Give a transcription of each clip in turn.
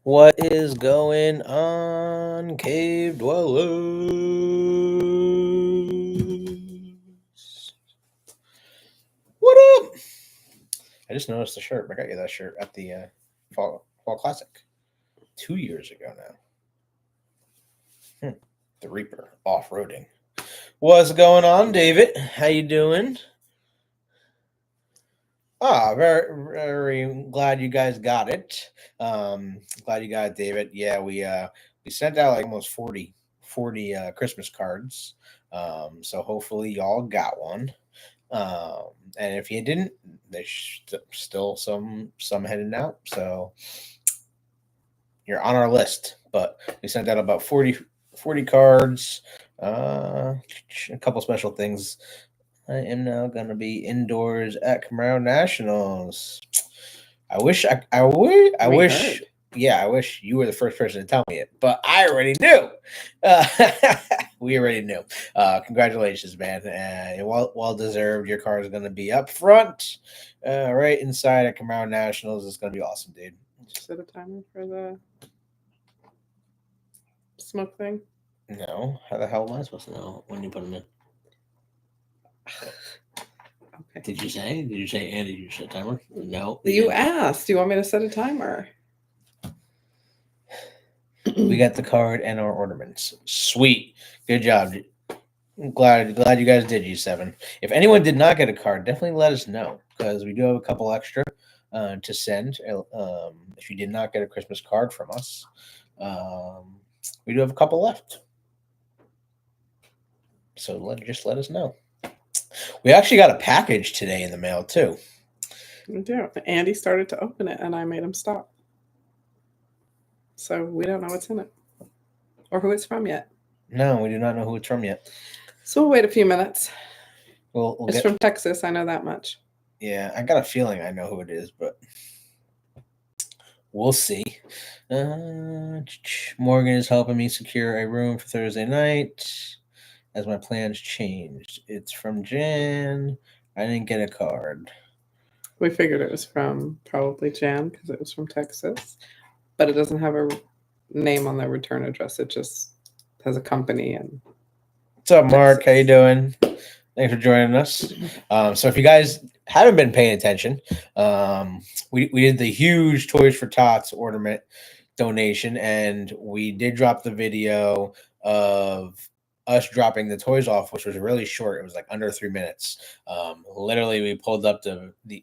What is going on, cave dwellers? What up? I just noticed the shirt. I got you that shirt at the fall classic 2 years ago now. The Reaper off roading. What's going on, David? How you doing? Very, very glad you guys got it. Glad you got it, David. Yeah, we sent out like almost 40 Christmas cards. So hopefully y'all got one. And if you didn't, there's still some heading out. So you're on our list. But we sent out about 40 cards. A couple special things. I am now going to be indoors at Camaro Nationals. I wish, yeah, I wish you were the first person to tell me it, but I already knew. Uh, we already knew. Congratulations, man. Well deserved. Your car is going to be up front, right inside at Camaro Nationals. It's going to be awesome, dude. Set a timer for the smoke thing. No, how the hell am I supposed to know when you put them in? Okay. Did you say, and did you set a timer? No. You asked. Do you want me to set a timer? We got the card and our ornaments. Sweet. Good job. Glad you guys did, G7. If anyone did not get a card, definitely let us know because we do have a couple extra to send. If you did not get a Christmas card from us, we do have a couple left. So just let us know. We actually got a package today in the mail too. We do. Andy started to open it, and I made him stop. So we don't know what's in it or who it's from yet. No, we do not know who it's from yet. So we'll wait a few minutes. It's from Texas. I know that much. Yeah, I got a feeling I know who it is, but we'll see. Morgan is helping me secure a room for Thursday night as my plans changed. It's from Jan. I didn't get a card. We figured it was from probably Jan because it was from Texas, but it doesn't have a name on the return address. It just has a company. And what's up, Mark? How you doing? Thanks for joining us. So if you guys haven't been paying attention, we did the huge Toys for Tots ornament donation, and we did drop the video of us dropping the toys off, which was really short. It was like under 3 minutes. Literally, we pulled up to the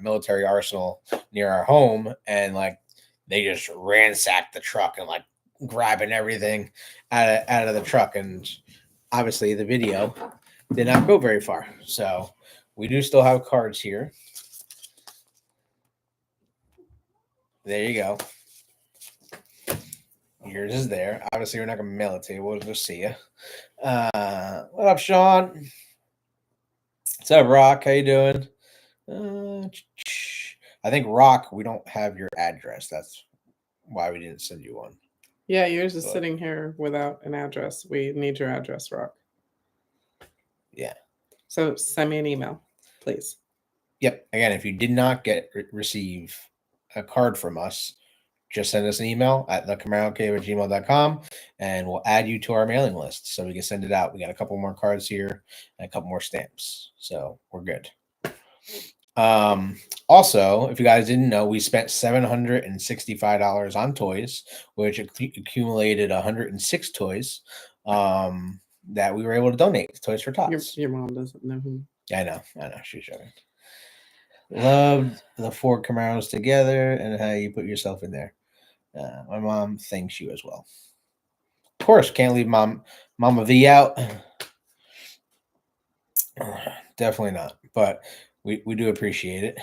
military arsenal near our home, and like they just ransacked the truck and like grabbing everything out of the truck. And obviously, the video did not go very far. So we do still have cards here. There you go. Yours is there. Obviously, we're not going to mail it to you. We'll go see you. What up, Sean? What's up, Rock? How you doing? I think, Rock, we don't have your address. That's why we didn't send you one. Yeah, yours is sitting here without an address. We need your address, Rock. Yeah. So send me an email, please. Yep. Again, if you did not receive a card from us, just send us an email at thecamaroCave@gmail.com and we'll add you to our mailing list so we can send it out. We got a couple more cards here and a couple more stamps. So we're good. Also, if you guys didn't know, we spent $765 on toys, which accumulated 106 toys that we were able to donate to Toys for Tots. Your mom doesn't know who. I know. She's showing. Loved the 4 Camaros together and how you put yourself in there. My mom thanks you as well. Of course, can't leave Mama V out. Definitely not. But we do appreciate it.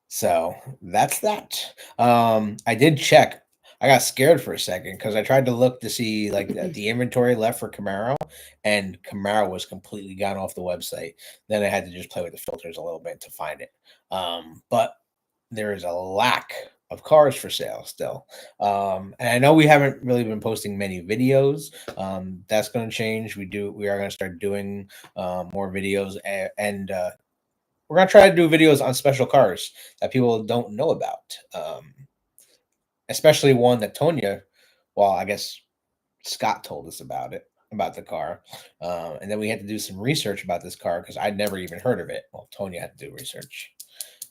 So that's that. I did check. I got scared for a second because I tried to look to see like the inventory left for Camaro, and Camaro was completely gone off the website. Then I had to just play with the filters a little bit to find it. But there is a lack of cars for sale still. And I know we haven't really been posting many videos. That's going to change. We are going to start doing more videos, and we're going to try to do videos on special cars that people don't know about. especially one that Tonya, well, I guess Scott told us about the car. And then we had to do some research about this car because I'd never even heard of it. Well, Tonya had to do research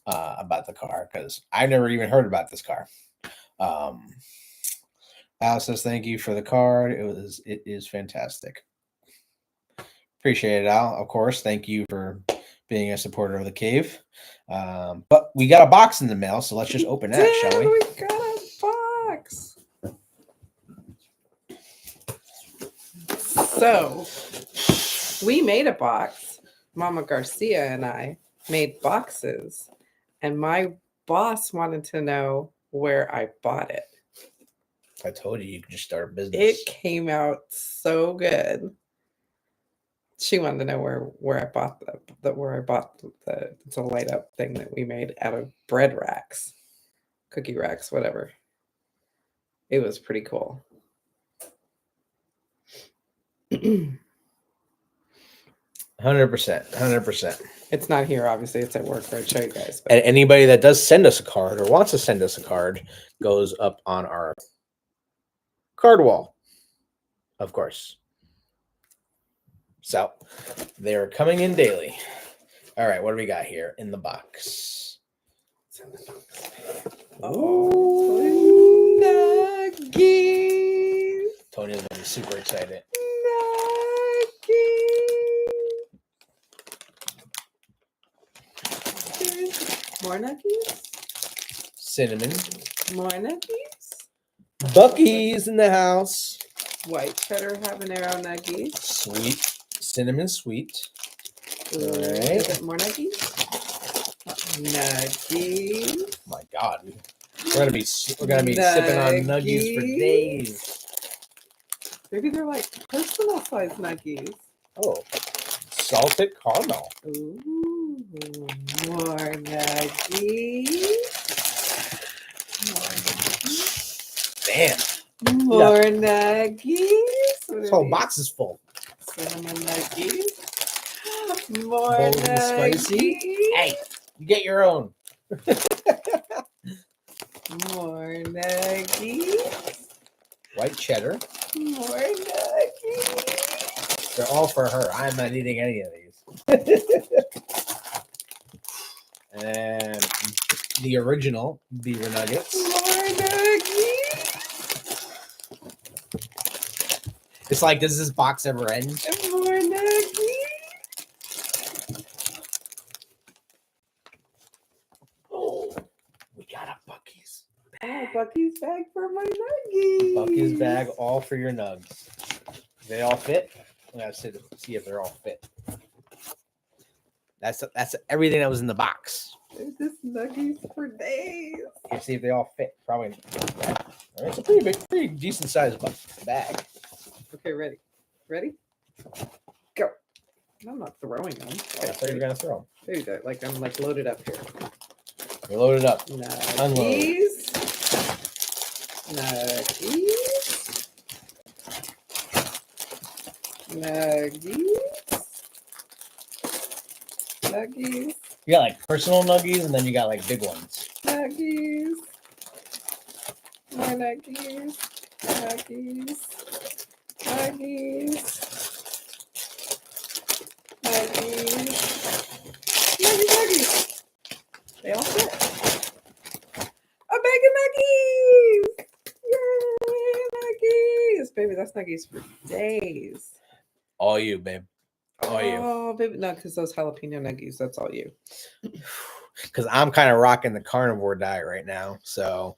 about the car because I never even heard about this car. Al says thank you for the card. It is fantastic. Appreciate it, Al. Of course, thank you for being a supporter of the cave. But we got a box in the mail, so let's just open that, shall we? We got a box. So we made a box. Mama Garcia and I made boxes, and my boss wanted to know where I bought it. I told you could just start a business. It came out so good. She wanted to know where I bought the it's a light up thing that we made out of bread racks, cookie racks, whatever. It was pretty cool. 100%. It's not here, obviously. It's at work, right? Show you guys. But And anybody that does send us a card or wants to send us a card goes up on our card wall, of course. So they're coming in daily. All right, what do we got here in the box? oh, nuggies! Tony's gonna be super excited. More nuggies? Cinnamon. More nuggies? Bucky's in the house. White cheddar habanero nuggies. Sweet. Cinnamon sweet. Ooh, All right. is it more nuggies? Nuggies. Oh my God. We're gonna be sipping on nuggies for days. Maybe they're like personal size nuggies. Oh. Salted caramel. Ooh, more nuggies. Damn. More nuggies. This whole box is full. Cinnamon nuggies. More Bold and nuggies. spicy. Hey, you get your own. More nuggies. White cheddar. More nuggies. They're all for her. I'm not eating any of these. And the original beaver nuggets. More nuggies. It's like, does this box ever end? More nuggies. Oh, we got a Bucky's. Oh, Bucky's bag for my nuggies. Bucky's bag, all for your nugs. They all fit? We gotta see if they're all fit. That's everything that was in the box. There's just nuggies for days. Let's see if they all fit. Probably. All right, it's a pretty decent sized bag. Okay, ready? Ready? Go. I'm not throwing them. I thought you were gonna throw them. Maybe they're like I'm like loaded up here. You're loaded up. Nuggies. Nuggies. Nuggies. Nuggies. You got like personal nuggies, and then you got like big ones. Nuggies. More nuggies. Nuggies. Nuggies. Nuggies. Nuggies. They all fit. A bag of nuggies. Yay, nuggies. Baby, that's nuggies for days. All you, babe. All you. Oh, baby. No, because those jalapeno nuggies, that's all you. Because I'm kind of rocking the carnivore diet right now, so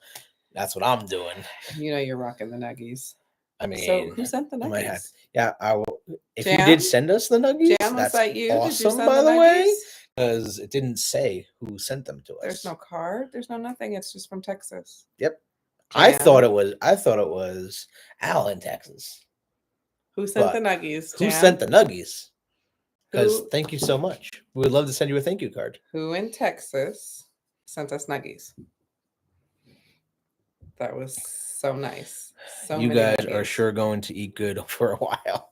that's what I'm doing. You know you're rocking the nuggies. I mean, So who sent the I might have- nuggies? yeah, I will. If Jam? you did send us the nuggies, Jam, was that's that you? Did you awesome, send by the the way, nuggies? because it didn't say who sent them to us. There's no card. There's no nothing. It's just from Texas. Yep. I Jam. thought it was Al in Texas. Who sent But the nuggies? Who Jam? sent the nuggies? Because Who- thank you so much. We would love to send you a thank you card. Who in Texas sent us nuggies? That was so nice. So You many guys nuggies. are sure going to eat good for a while.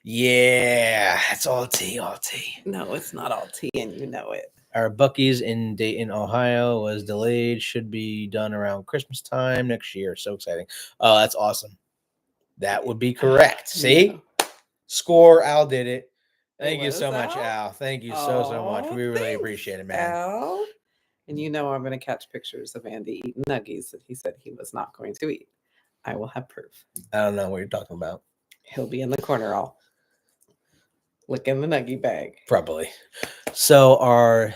Yeah, it's all tea, all tea. No, it's not all tea, and you know it. Our Buc-ee's in Dayton, Ohio was delayed. Should be done around Christmas time next year. So exciting. Oh, that's awesome. That would be correct. See? Yeah. Score. Al did it. Thank you Was so much, Al? Al. Thank you so much. Aw, We really thanks, appreciate it, man. Al. And you know I'm going to catch pictures of Andy eating nuggies that he said he was not going to eat. I will have proof. I don't know what you're talking about. He'll be in the corner all licking the nuggie bag. Probably. So are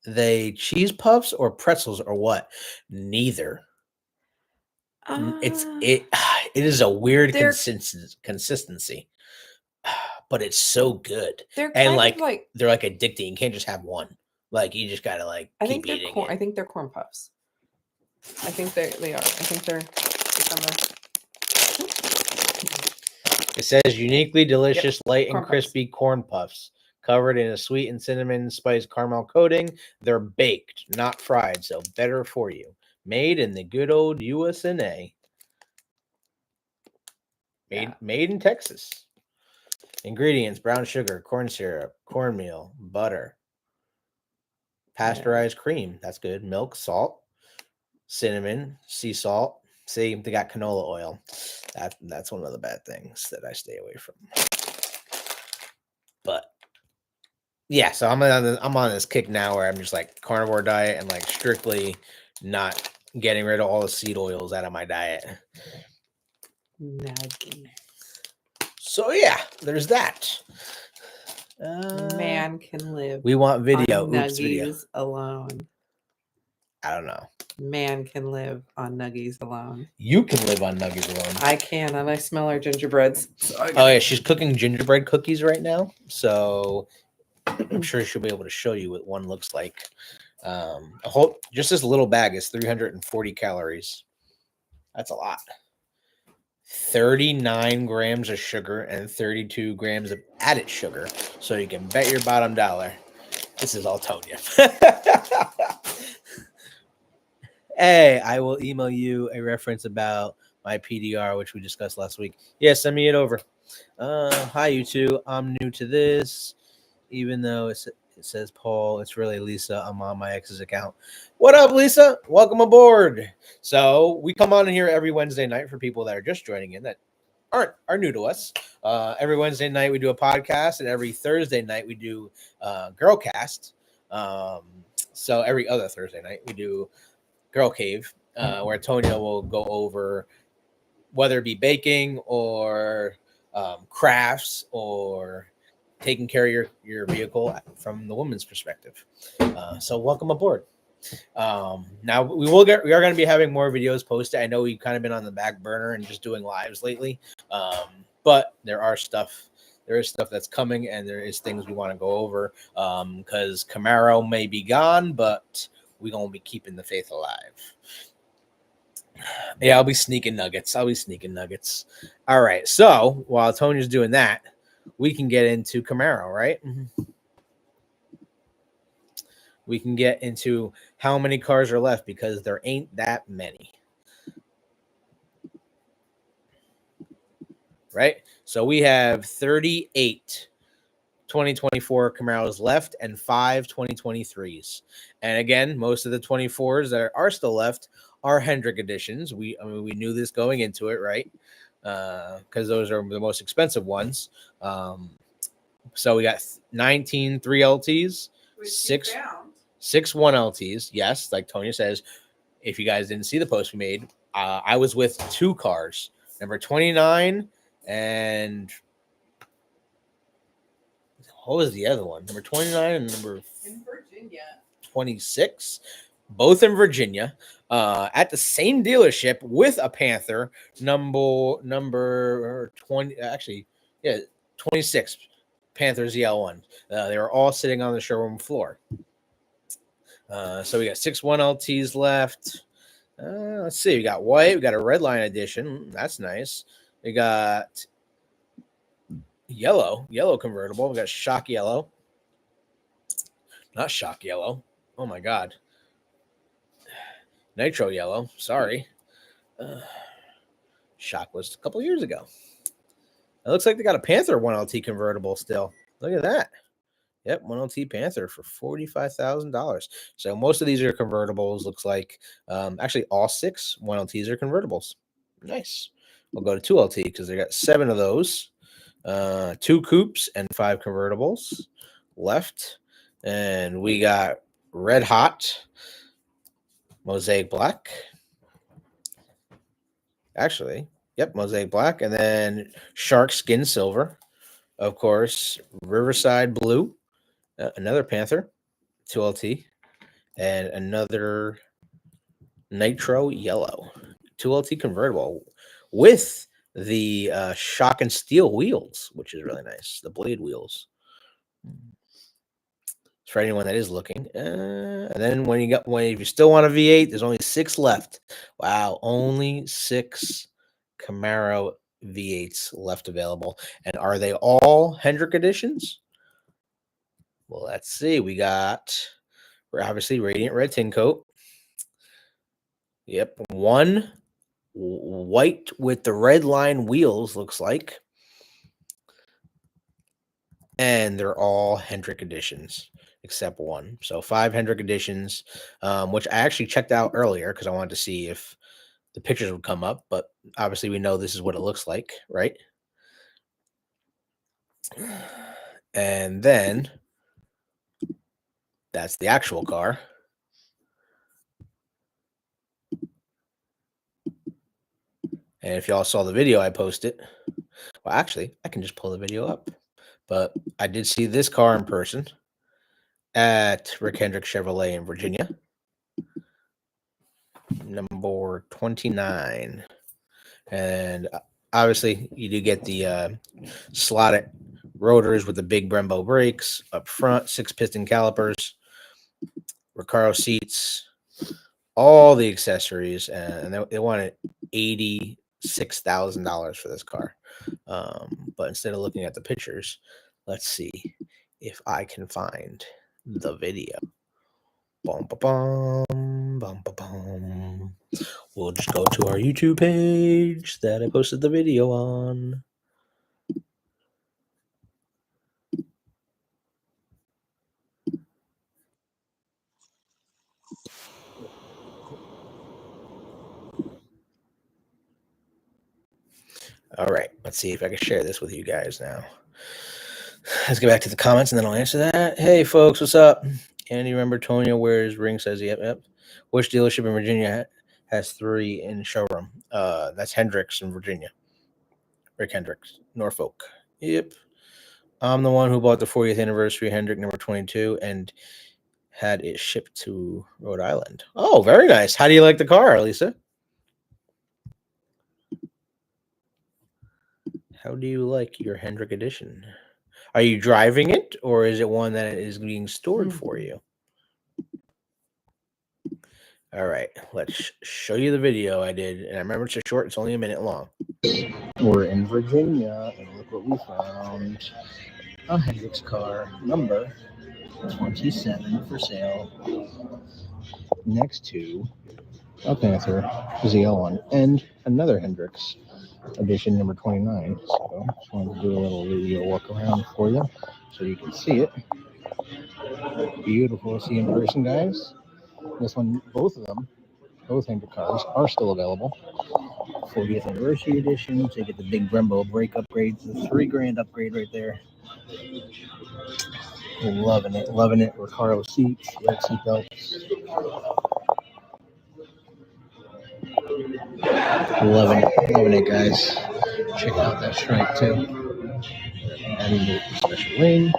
they cheese puffs or pretzels or what? Neither. It is a weird they're- consistency, but it's so good. They're And kind like of like they're like addicting. You can't just have one. Like you just gotta like I keep think they're eating corn. it. I think they're corn puffs. I think they are. I think they're. It says uniquely delicious, light and corn puffs. crispy corn puffs covered in a sweet and cinnamon spice caramel coating. They're baked, not fried, so better for you. Made in the good old USA. Made in Texas. Ingredients: brown sugar, corn syrup, cornmeal, butter, pasteurized cream. That's good. Milk, salt, cinnamon, sea salt. See, they got canola oil. That's one of the bad things that I stay away from. But yeah, so I'm on this kick now where I'm just like carnivore diet and like strictly not getting rid of all the seed oils out of my diet. Nuggies. So yeah, there's that. Man can live. We want video. On Oops, video. nuggies alone. I don't know. Man can live on nuggies alone. You can live on nuggies alone. I can, and I smell our gingerbreads. So oh yeah, she's cooking gingerbread cookies right now, so I'm sure she'll be able to show you what one looks like. Just this little bag is 340 calories. That's a lot. 39 grams of sugar and 32 grams of added sugar. So you can bet your bottom dollar. This is all Tonya. Hey, I will email you a reference about my PDR, which we discussed last week. Yeah, send me it over. Hi, you two. I'm new to this. Even though it says Paul, it's really Lisa. I'm on my ex's account. What up, Lisa? Welcome aboard. So we come on in here every Wednesday night for people that are just joining in that are new to us. Every Wednesday night we do a podcast, and every Thursday night we do Girlcast. So every other Thursday night we do Girl Cave, where Tonya will go over whether it be baking or crafts or taking care of your vehicle from the woman's perspective. So welcome aboard. Now we are going to be having more videos posted. I know we've kind of been on the back burner and just doing lives lately, but there is stuff that's coming, and there is things we want to go over because Camaro may be gone, but we're going to be keeping the faith alive. Yeah, I'll be sneaking nuggets. All right. So while Tonya's doing that, we can get into Camaro, right? We can get into how many cars are left because there ain't that many. Right? So we have 38 2024 Camaros left and 5 2023s. And again, most of the 24s that are still left are Hendrick editions. We knew this going into it, right? Because those are the most expensive ones. So we got 19 3LTs, six 1LTs. Yes, like Tonya says, if you guys didn't see the post we made, I was with two cars, number 29 and what was the other one? Number 29 and number in Virginia. 26, both in Virginia, at the same dealership with a Panther number 20. Actually, yeah, 26 Panthers ZL1. They were all sitting on the showroom floor. So we got 6 1LTs left. Let's see. We got white. We got a red line edition. That's nice. We got yellow convertible. We got shock yellow. Not shock yellow. Oh my God. Nitro yellow. Sorry. Shock was a couple years ago. It looks like they got a Panther 1LT convertible still. Look at that. Yep, 1LT Panther for $45,000. So most of these are convertibles. Looks like actually all 6 1LTs are convertibles. Nice. We'll go to 2LT because they got 7 of those. 2 coupes and 5 convertibles left. And we got Red Hot Mosaic Black. Actually, yep, Mosaic Black. And then Shark Skin Silver. Of course, Riverside Blue. Another Panther, 2LT. And another Nitro Yellow, 2LT convertible with the shock and steel wheels, which is really nice. The blade wheels. For anyone that is looking. And then if you still want a V8, there's only 6 left. Wow, only 6 Camaro V8s left available. And are they all Hendrick editions? Well, let's see. We got obviously Radiant Red Tin Coat. Yep, 1 white with the red line wheels, looks like. And they're all Hendrick editions except 1. So 5 Hendrick editions, which I actually checked out earlier because I wanted to see if the pictures would come up. But obviously we know this is what it looks like, right? And then that's the actual car. And if y'all saw the video I posted, well, actually, I can just pull the video up. But I did see this car in person at Rick Hendrick Chevrolet in Virginia. Number 29. And obviously, you do get the slotted rotors with the big Brembo brakes up front, 6-piston calipers, Recaro seats, all the accessories. And they wanted $86,000 for this car. But instead of looking at the pictures, let's see if I can find the video. Bum, ba, bum, bum, ba, bum. We'll just go to our YouTube page that I posted the video on. All right, let's see if I can share this with you guys now. Let's get back to the comments and then I'll answer that. Hey, folks, what's up? Andy, remember Tonya wears ring, says yep. Which dealership in Virginia has 3 in showroom? That's Hendricks in Virginia. Rick Hendricks, Norfolk. Yep. I'm the one who bought the 40th anniversary Hendrick number 22 and had it shipped to Rhode Island. Oh, very nice. How do you like the car, Lisa? How do you like your Hendrick edition? Are you driving it, or is it one that is being stored for you? All right, let's show you the video I did. And I remember it's short. It's only a minute long. We're in Virginia, and look what we found. A Hendricks car, number 27 for sale, next to a Panther ZL1 and another Hendricks edition, number 29. So just wanted to do a little video walk around for you so you can see it. Beautiful to see in person, guys. This one, both of them, both Hendrick cars are still available. 40th anniversary edition. So you get the big Brembo brake upgrades, the $3,000 upgrade right there. Loving it. Recaro seats, red seatbelts. Loving it, guys. Check out that stripe too. Adding the special lane,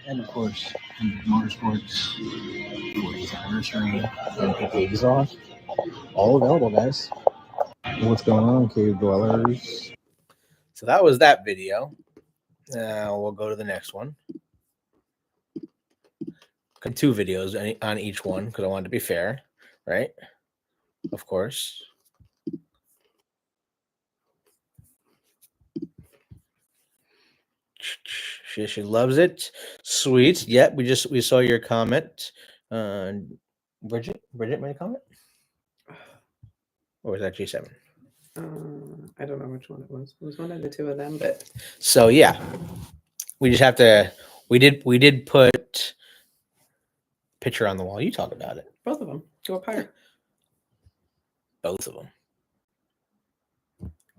and of course, Motorsports 40th anniversary, MPP exhaust. All available, guys. What's going on, Cave Dwellers? So that was that video. Now we'll go to the next one. 2 videos on each one because I wanted to be fair, right? Of course. She loves it. Sweet. Yep, we saw your comment. Bridget made a comment? Or was that G7? I don't know which one it was. It was one of the 2 of them, but so yeah. We just have to We did put picture on the wall. You talk about it. Both of them. Go up higher. Both of them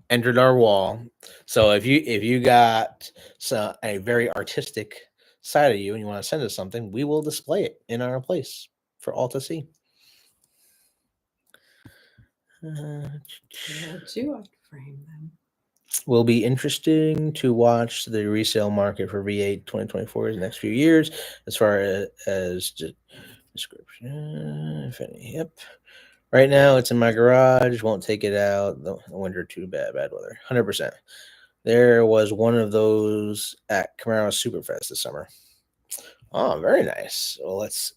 entered our wall. So if you got a very artistic side of you and you want to send us something, we will display it in our place for all to see. Would you like to frame them? Will be interesting to watch the resale market for V8 2024 in the next few years, as far as description. If any, yep. Right now, it's in my garage. Won't take it out. The winter too bad weather. 100%. There was one of those at Camaro Superfest this summer. Oh, very nice. Well, let's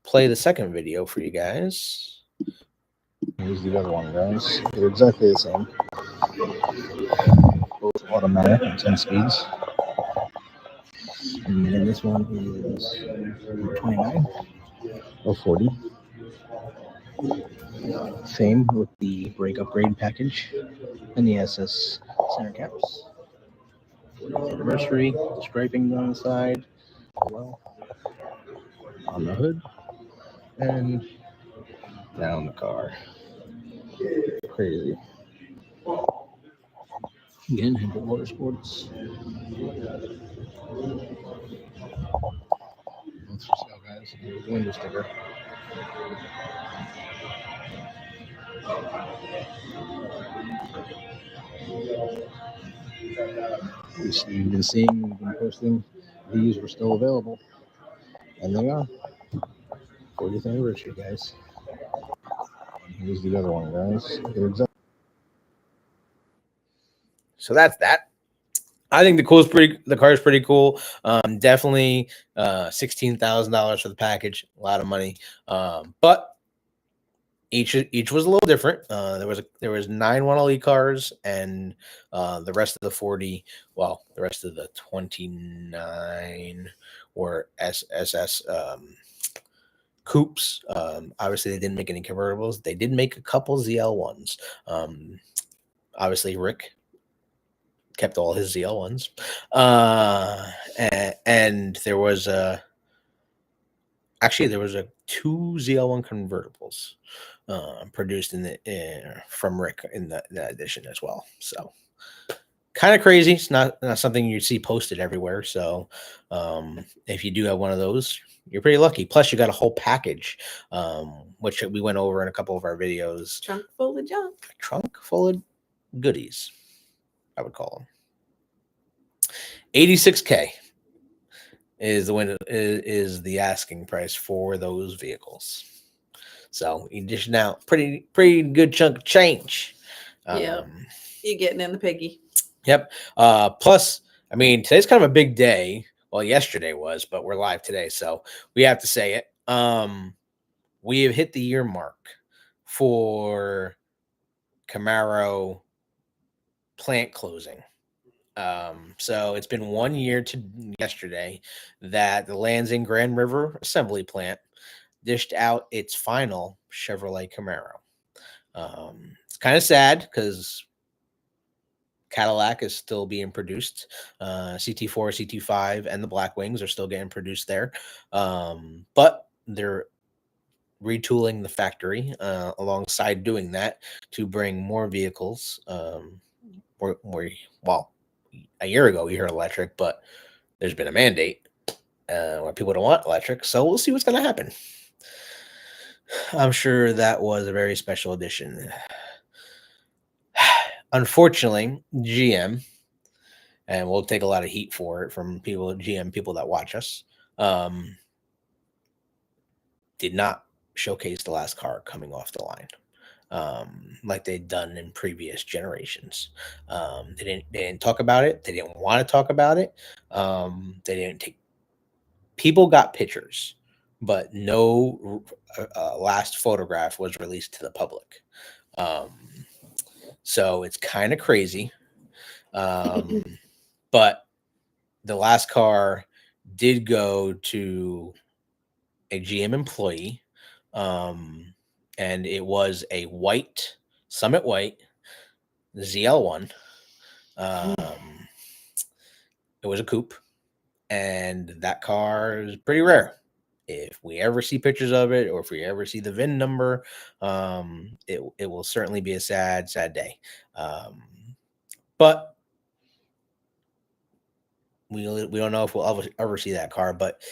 play the second video for you guys. Here's the other one, guys. They're exactly the same. Both automatic and 10 speeds. And then this one is 29 or 40. Same with the brake upgrade package and the SS center caps. 40th anniversary, striping on the side, well, on the hood, and down the car. Crazy. Again, Hendrick Motorsports. Both for sale, guys. Here's the window sticker. We've been seeing, we've been posting, these were still available, and they are. 40th anniversary, guys. Here's the other one, guys. So that's that. I think the car is pretty cool. Definitely $16,000 for the package, a lot of money. But each was a little different. There was 9 1LE cars, and the rest of the 40, well, the rest of the 29 were SS coupes. Obviously, they didn't make any convertibles. They did make a couple ZL1s. Obviously, Rick kept all his ZL1s. And there was a 2 ZL1 convertibles produced from Rick in that edition as well. So kind of crazy. It's not something you see posted everywhere. So if you do have one of those, you're pretty lucky. Plus, you got a whole package, which we went over in a couple of our videos. Trunk full of junk. Trunk full of goodies, I would call them. $86K is the asking price for those vehicles. So you dish out pretty good chunk of change. Yeah, you're getting in the piggy. Yep. Plus, I mean, today's kind of a big day. Well, yesterday was, but we're live today, so we have to say it. We have hit the year mark for Camaro plant closing. So it's been 1 year to yesterday that the Lansing Grand River Assembly Plant dished out its final Chevrolet Camaro. It's kind of sad because Cadillac is still being produced. CT4, CT5, and the Black Wings are still getting produced there. But they're retooling the factory alongside doing that to bring more vehicles. Well, a year ago we heard electric, but there's been a mandate where people don't want electric. So we'll see what's going to happen. I'm sure that was a very special edition. Unfortunately, GM, and we'll take a lot of heat for it from GM people that watch us, did not showcase the last car coming off the line like they'd done in previous generations. They didn't talk about it. They didn't want to talk about it. They didn't take. People got pictures, but no last photograph was released to the public. So it's kind of crazy. But the last car did go to a GM employee, and it was a Summit White ZL1. It was a coupe, and that car is pretty rare. If we ever see pictures of it, or if we ever see the VIN number, it will certainly be a sad day. But we don't know if we'll ever see that car. But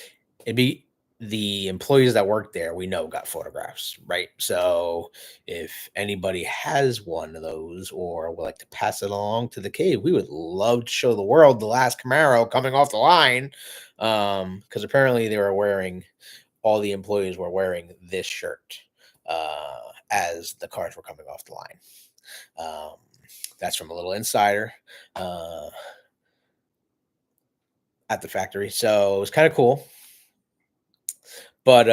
it'd be the employees that work there, we know, got photographs, right? So if anybody has one of those or would like to pass it along to the cave, we would love to show the world the last Camaro coming off the line, because apparently they were wearing, all the employees were wearing this shirt as the cars were coming off the line. That's from a little insider at the factory, so it was kind of cool. But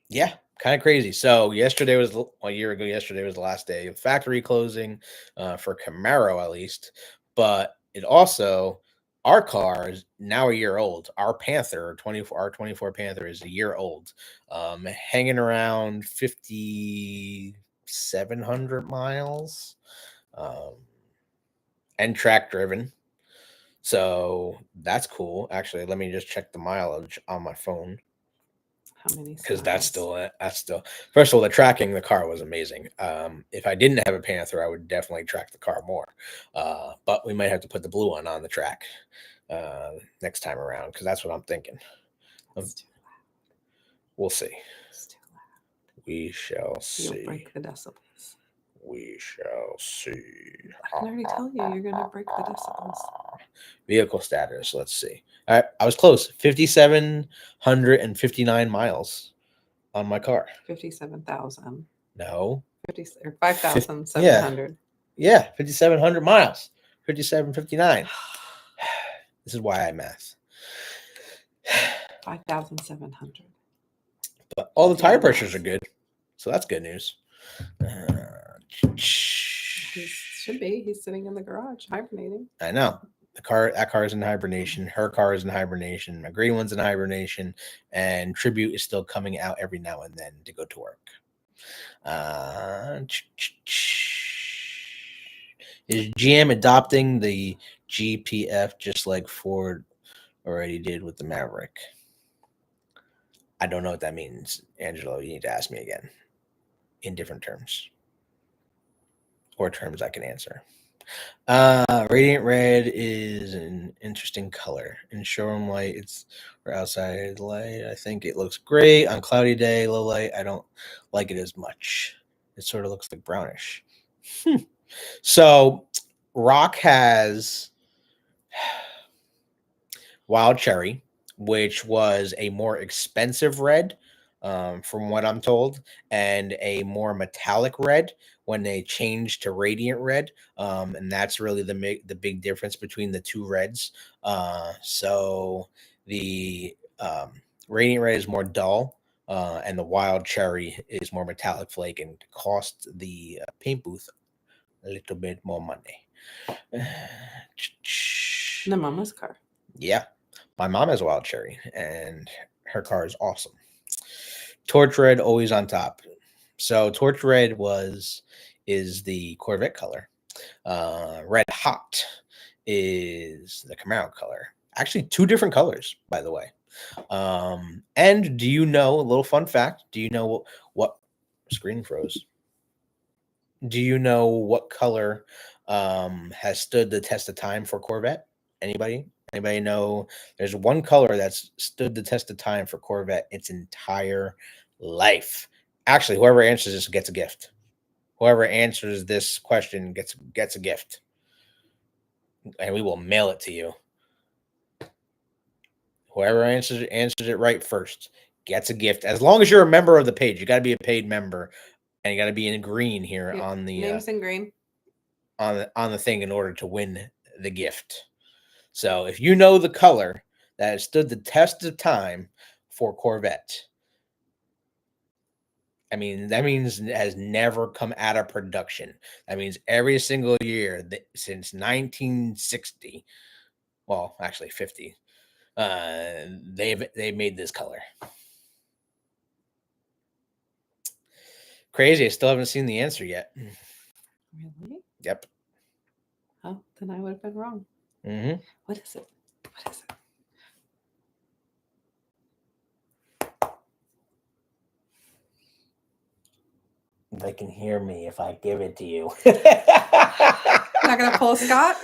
yeah, kind of crazy. So yesterday was a year ago. Yesterday was the last day of factory closing for Camaro, at least. But it also, our car is now a year old. Our Panther, our 24 Panther is a year old, hanging around 5,700 miles, and track driven. So that's cool. Actually, let me just check the mileage on my phone. How many? Because that's still first of all, the tracking the car was amazing. If I didn't have a Panther, I would definitely track the car more. But we might have to put the blue one on the track next time around, because that's what I'm thinking. We'll see. It's too loud. We shall see. You'll break the decibels. We shall see. I can already tell you, you're gonna break the decibels. Vehicle status. Let's see. All right, I was close. 5,759 miles on my car. 57,000. No. 5,700. Yeah, 5,700 miles. 5759. This is why I math. 5,700. But all the tire pressures are good, so that's good news. He should be. He's sitting in the garage hibernating. I know. That car is in hibernation. Her car is in hibernation. My green one's in hibernation, and Tribute is still coming out every now and then to go to work. Is GM adopting the GPF just like Ford already did with the Maverick? I don't know what that means, Angelo. You need to ask me again in different terms, or terms I can answer. Radiant red is an interesting color. In showroom light, it's for outside light. I think it looks great. On cloudy day, low light, I don't like it as much. It sort of looks like brownish. So Rock has Wild Cherry, which was a more expensive red, from what I'm told, and a more metallic red when they changed to Radiant Red, and that's really the big difference between the two reds. So the Radiant Red is more dull, and the Wild Cherry is more metallic flake and cost the paint booth a little bit more money. The mama's car. Yeah. My mom has Wild Cherry, and her car is awesome. Torch Red, always on top. So Torch Red is the Corvette color. Red Hot is the Camaro color. Actually, two different colors, by the way. And do you know, a little fun fact, do you know what screen froze? Do you know what color has stood the test of time for Corvette? Anybody know? There's one color that's stood the test of time for Corvette its entire life. Actually, whoever answers this gets a gift. Whoever answers this question gets a gift, and we will mail it to you. Whoever answers it right first gets a gift. As long as you're a member of the page, you got to be a paid member, and you got to be in green here on the names in green on the thing in order to win the gift. So if you know the color that has stood the test of time for Corvette, I mean, that means it has never come out of production. That means every single year since 1960, well, actually 50, they've made this color. Crazy. I still haven't seen the answer yet. Really? Yep. Oh, then I would have been wrong. Mm-hmm. What is it? What is it? They can hear me if I give it to you. Not gonna pull a Scott?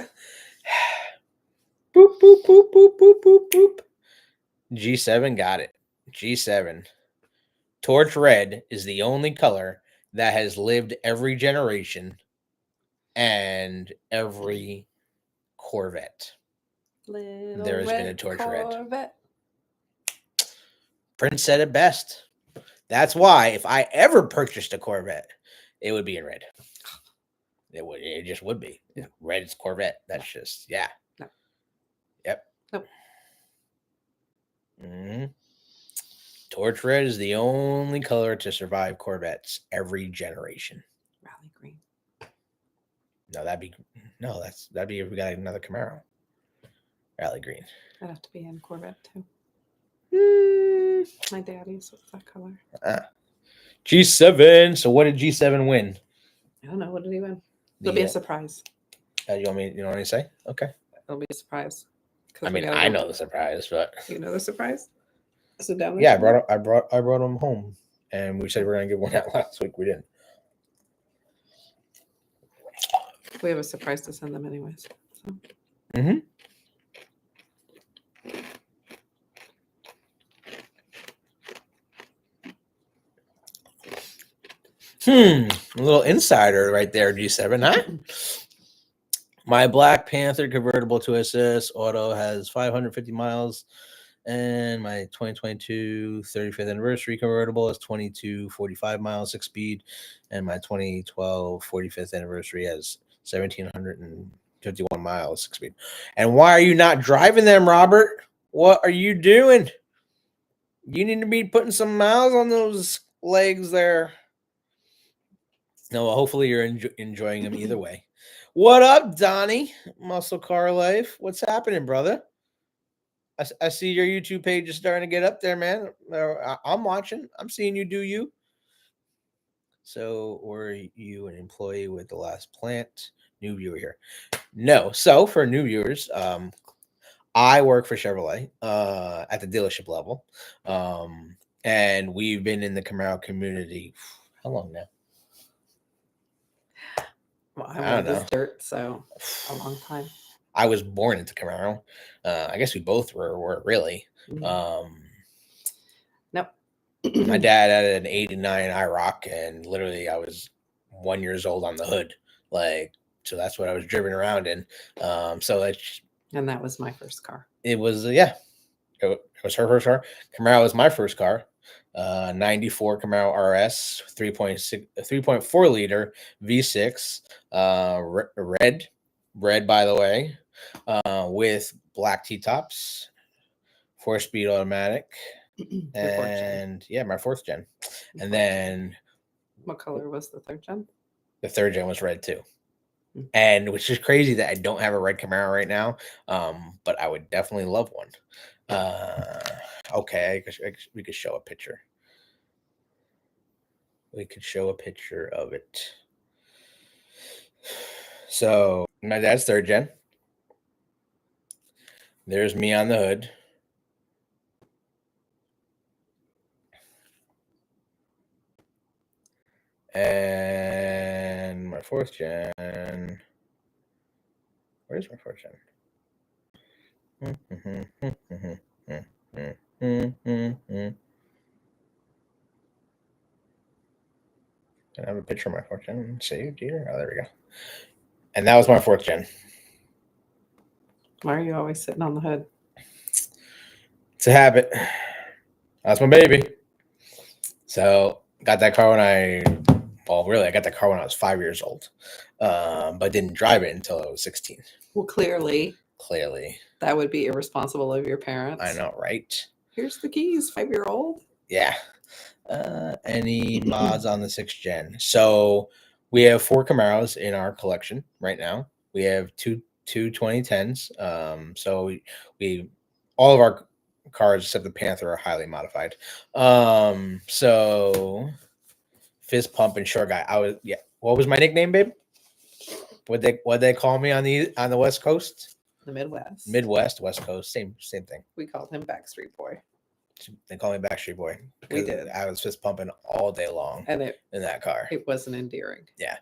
Boop, boop, boop, boop, boop, boop, boop. G7 got it. G7. Torch red is the only color that has lived every generation and every Corvette. Little There has been a red torch red. Corvette. Prince said it best. That's why if I ever purchased a Corvette, it would be in red. It would. It just would be. No. Red is Corvette. That's just yeah. No. Yep. Nope. Mm-hmm. Torch red is the only color to survive Corvettes every generation. Rally green. No, that'd be if we got another Camaro. Rally green. I'd have to be in Corvette too. Mm. My daddy's was that color. G7. So what did G7 win? I don't know. What did he win? It'll be a surprise. You want me to say? Okay. It'll be a surprise. I mean, I know the surprise, but you know the surprise. So down. Yeah, I brought them home, and we said we're gonna give one out last week. We didn't. We have a surprise to send them anyways. So. Mm-hmm. A little insider right there, G7, huh? My Black Panther convertible to SS auto has 550 miles, and my 2022 35th anniversary convertible is 2245 miles 6-speed, and my 2012 45th anniversary has 1751 miles 6-speed. And why are you not driving them, Robert? What are you doing? You need to be putting some miles on those legs there. No, well, hopefully you're enjoying them either way. What up, Donnie? Muscle Car Life. What's happening, brother? I see your YouTube page is starting to get up there, man. I'm watching. I'm seeing you do you. So, were you an employee with the last plant? New viewer here. No. So, for new viewers, I work for Chevrolet at the dealership level. And we've been in the Camaro community. How long now? Well, I don't know. Dirt, so a long time. I was born into Camaro. I guess we both were really. Nope. My dad had an 89 IROC, and literally I was 1 year old on the hood. So that's what I was driven around in. And that was my first car. It was, it was her first car. Camaro was my first car. 94 Camaro RS, 3.4 liter V6, red by the way, with black T-tops, 4-speed automatic, and my 4th gen. And then what color was the 3rd gen? The 3rd gen was red too. And which is crazy that I don't have a red Camaro right now, but I would definitely love one. Okay, we could show a picture. We could show a picture of it. So my dad's 3rd gen. There's me on the hood. And my 4th gen. Where's my 4th gen? I have a picture of my 4th gen saved here. Oh, there we go. And that was my 4th gen. Why are you always sitting on the hood? It's a habit. That's my baby. So got that car I got that car when I was 5 years old, but didn't drive it until I was 16. Well, clearly. That would be irresponsible of your parents. I know, right? Here's the keys, 5-year-old. Yeah. Any mods on the 6th gen? So we have 4 Camaros in our collection right now. We have two 2010s. So we all of our cars except the Panther are highly modified. So fist pump and short guy. What was my nickname, babe? What they call me on the West Coast? The Midwest. Midwest, West Coast, same thing. We called him Backstreet Boy. They call me Backstreet Boy. We because did. I was fist pumping all day long And in that car. it wasn't endearing. Yeah.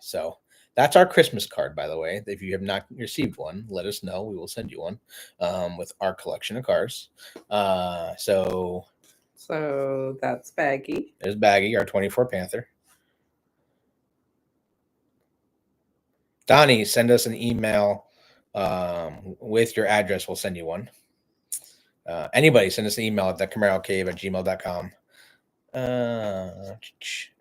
So that's our Christmas card, by the way. If you have not received one, let us know. We will send you one with our collection of cars. So that's Baggy. there's Baggy, our 24 Panther. Donnie, send us an email with your address. We'll send you one. Anybody, send us an email at the Camaro Cave at gmail.com.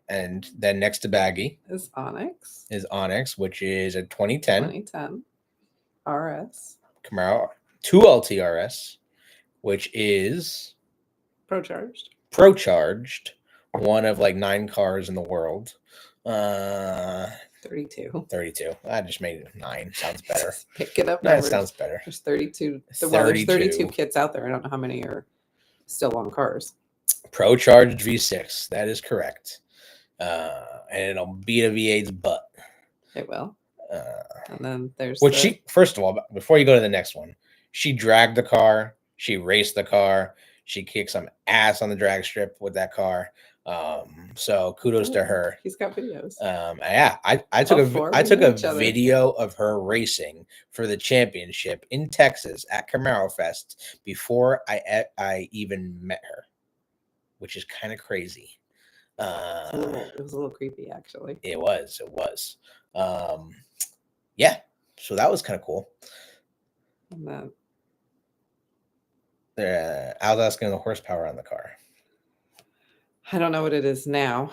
And then next to Baggy is Onyx, which is a 2010 RS Camaro 2LT RS, which is pro-charged, one of like 9 cars in the world. 32. I just made it 9. Sounds better. Pick it up. That sounds better. There's 32. There's 32 kits out there. I don't know how many are still on cars. Pro-charged V6. That is correct. And it'll beat a V8's butt. It will. And then there's she, first of all, before you go to the next one, she dragged the car. She raced the car. She kicked some ass on the drag strip with that car. So kudos to her. He's got videos. Yeah, I took a video of her racing for the championship in Texas at Camaro Fest before I even met her, which is kind of crazy. It was a little creepy, actually. It was. Yeah. So that was kind of cool. And then I was asking the horsepower on the car. I don't know what it is now.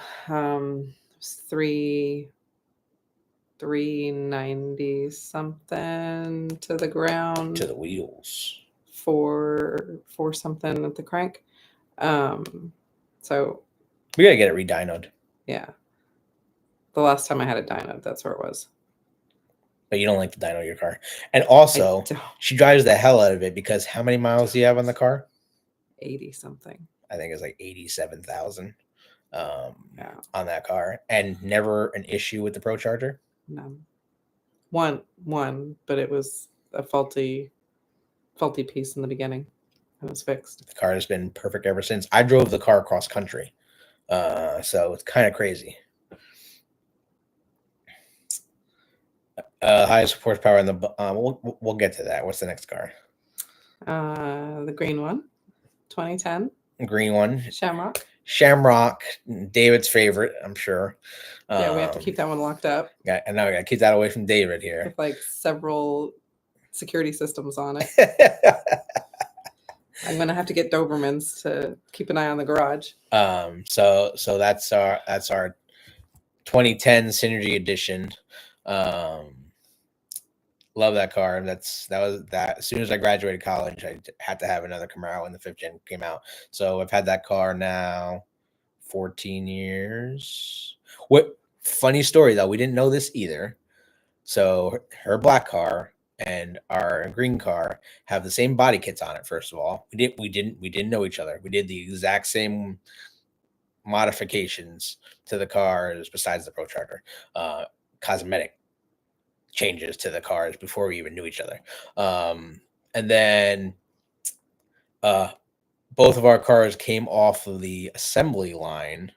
It's 390 something to the ground. To the wheels. 4 something at the crank. So we gotta get it re-dynoed. Yeah. The last time I had it dynoed, that's where it was. But you don't like to dyno your car. And also, she drives the hell out of it because how many miles do you have on the car? 80 something. I think it's like 87,000 on that car. And never an issue with the Pro Charger? No. One, but it was a faulty piece in the beginning. It was fixed. The car has been perfect ever since. I drove the car across country. So it's kind of crazy. Highest horsepower in the we'll get to that. What's the next car? The green one, 2010. Green one. Shamrock, David's favorite, I'm sure. Yeah, we have to keep that one locked up. Yeah, and now we got to keep that away from David here. With like several security systems on it. I'm gonna have to get Dobermans to keep an eye on the garage. So that's our 2010 Synergy Edition. Love that car. That was as soon as I graduated college, I had to have another Camaro when the 5th gen came out. So I've had that car now 14 years. What funny story though, we didn't know this either. So her black car and our green car have the same body kits on it. First of all, we didn't know each other. We did the exact same modifications to the cars besides the Pro Charger, cosmetic changes to the cars before we even knew each other. And then both of our cars came off of the assembly line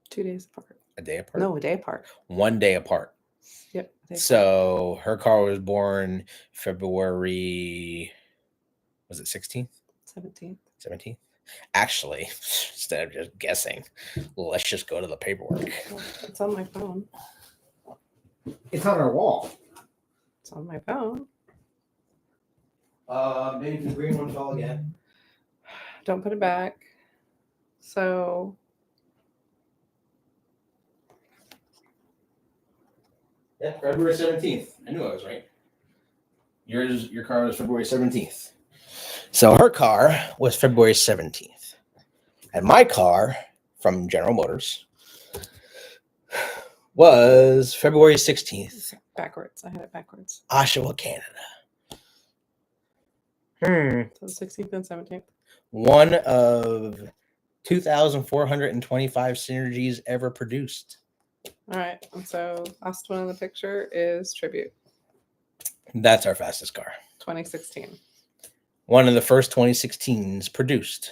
2 days apart. A day apart? No, a day apart. 1 day apart. Yep. So her car was born February, was it 16th? 17th. Actually, instead of just guessing, let's just go to the paperwork. It's on my phone. It's on our wall. It's on my phone. Maybe the green one fall again. Don't put it back. So yeah, February 17th. I knew I was right. Your car was February 17th. So her car was February 17th. And my car from General Motors was February 16th. Backwards. I had it backwards. Oshawa, Canada. So 16th and 17th. One of 2,425 Synergies ever produced. All right. And so last one in the picture is Tribute. That's our fastest car. 2016. One of the first 2016s produced,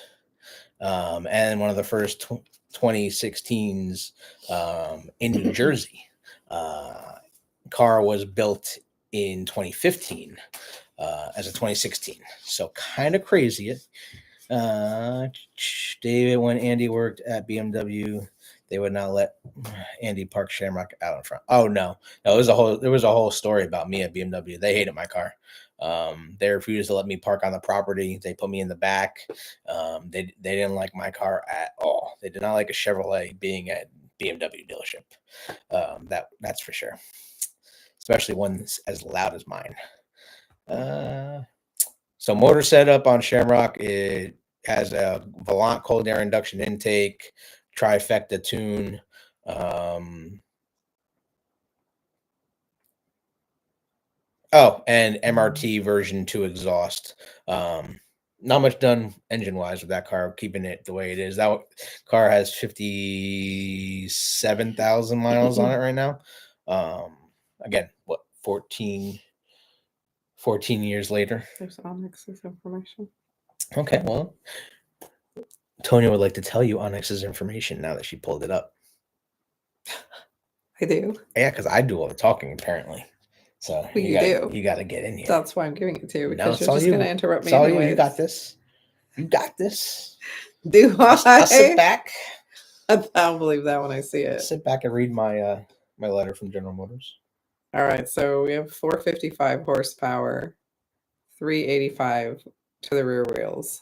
and one of the first 2016s in New Jersey. Car was built in 2015 as a 2016, so kind of crazy. David, when Andy worked at BMW, they would not let Andy park Shamrock out in front. Oh no, there was a whole story about me at BMW. They hated my car. They refused to let me park on the property. They put me in the back. They didn't like my car at all. They did not like a Chevrolet being at BMW dealership. That's for sure. Especially one as loud as mine. So motor setup on Shamrock, it has a Volant cold air induction intake, trifecta tune. And MRT version 2 exhaust. Not much done engine wise with that car, keeping it the way it is. That car has 57,000 miles on it right now. Again, what, 14 years later? There's Onyx's information. Okay, well, Tonya would like to tell you Onyx's information now that she pulled it up. I do. Yeah, because I do all the talking apparently. So Well, you got to get in here. That's why I'm giving it to you, because No, you're just going to interrupt me it's all anyways. you got this. You got this. Do I? I'll sit back. I'll believe that when I see it. Sit back and read my my letter from General Motors. All right, so we have 455 horsepower, 385 to the rear wheels.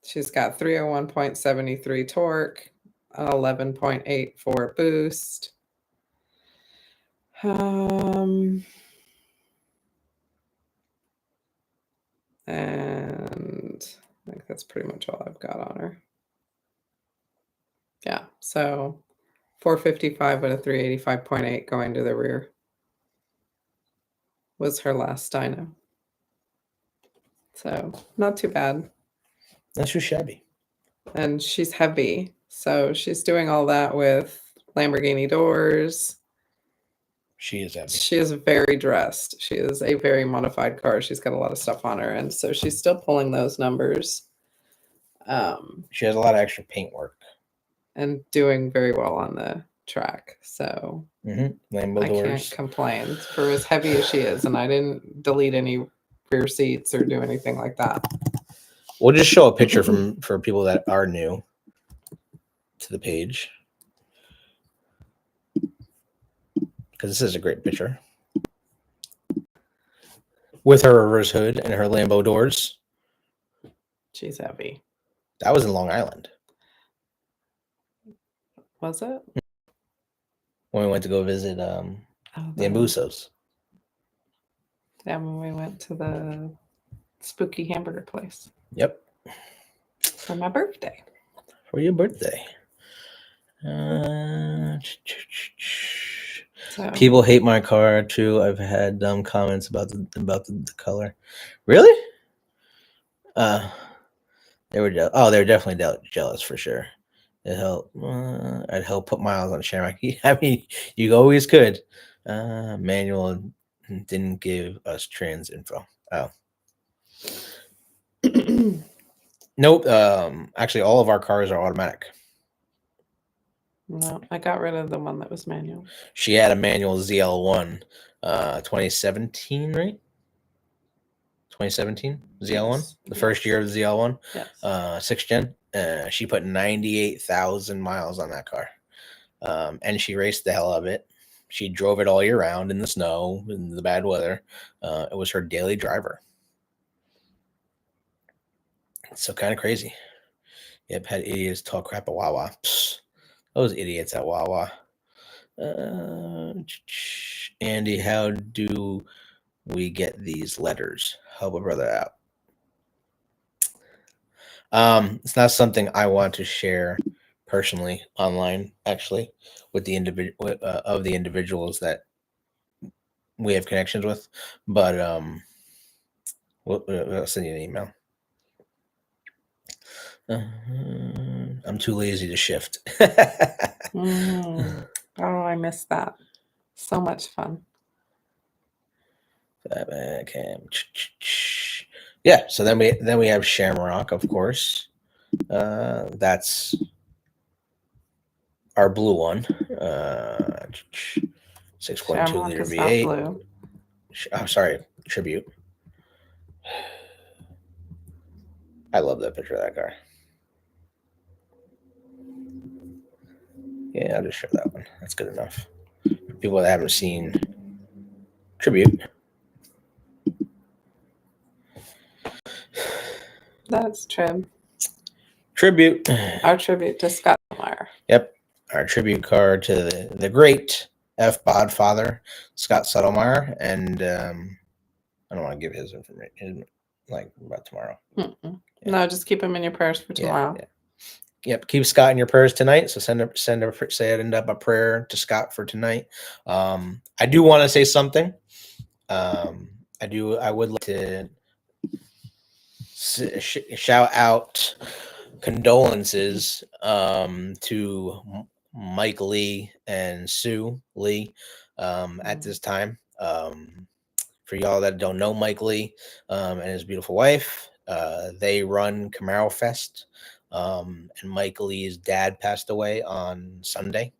She's got 301.73 torque, an 11.84 boost. And I think that's pretty much all I've got on her. Yeah, so 455 with a 385.8 going to the rear was her last dyno. So not too bad. Not too shabby. And she's heavy. So she's doing all that with Lamborghini doors. She is heavy. She is very dressed. She is a very modified car. She's got a lot of stuff on her. And so she's still pulling those numbers. She has a lot of extra paint work. And doing very well on the track. So Lambo I doors. can't complain for as heavy as she is. And I didn't delete any rear seats or do anything like that. We'll just show a picture for people that are new to the page, because this is a great picture with her reverse hood and her Lambo doors. She's heavy. That was in Long Island. Was it? When we went to go visit the Ambusos. Yeah, when we went to the spooky hamburger place. Yep. For my birthday. For your birthday. So. People hate my car too. I've had dumb comments about the color. Really? They were definitely jealous for sure. It helped. I'd help put miles on Shamrock. I mean, you always could. Manual didn't give us trans info. Oh. Nope. Actually, all of our cars are automatic. No, I got rid of the one that was manual. She had a manual ZL1, 2017, right? 2017 ZL1, yes. The first year of the ZL1, yes. 6th gen. She put 98,000 miles on that car, and she raced the hell out of it. She drove it all year round in the snow, in the bad weather. It was her daily driver. So kind of crazy. Yep, had idiots talk crap at Wawa. Psst, those idiots at Wawa. Andy, how do we get these letters? Help a brother out. It's not something I want to share personally online, actually, with the individuals that we have connections with. But we'll send you an email. I'm too lazy to shift. Oh, I missed that. So much fun. Okay. Yeah. So then we have Shamrock, of course. That's our blue one. 6.2 Shamrock liter is not V8. blue. I'm sorry, Tribute. I love that picture of that car. Yeah, I'll just show that one. That's good enough. For people that haven't seen Tribute. That's Trib. Tribute. Our tribute to Scott Meyer. Yep. Our tribute car to the great F. Bodfather, Scott Settlemeyer. And I don't want to give his information like about tomorrow. Mm-mm. Yeah. No, just keep him in your purse for tomorrow. Yeah. Yep. Keep Scott in your prayers tonight. So send up a prayer to Scott for tonight. I do want to say something. I would like to shout out condolences to Mike Lee and Sue Lee at this time. For y'all that don't know Mike Lee and his beautiful wife, they run Camaro Fest. And Mike Lee's dad passed away on Sunday.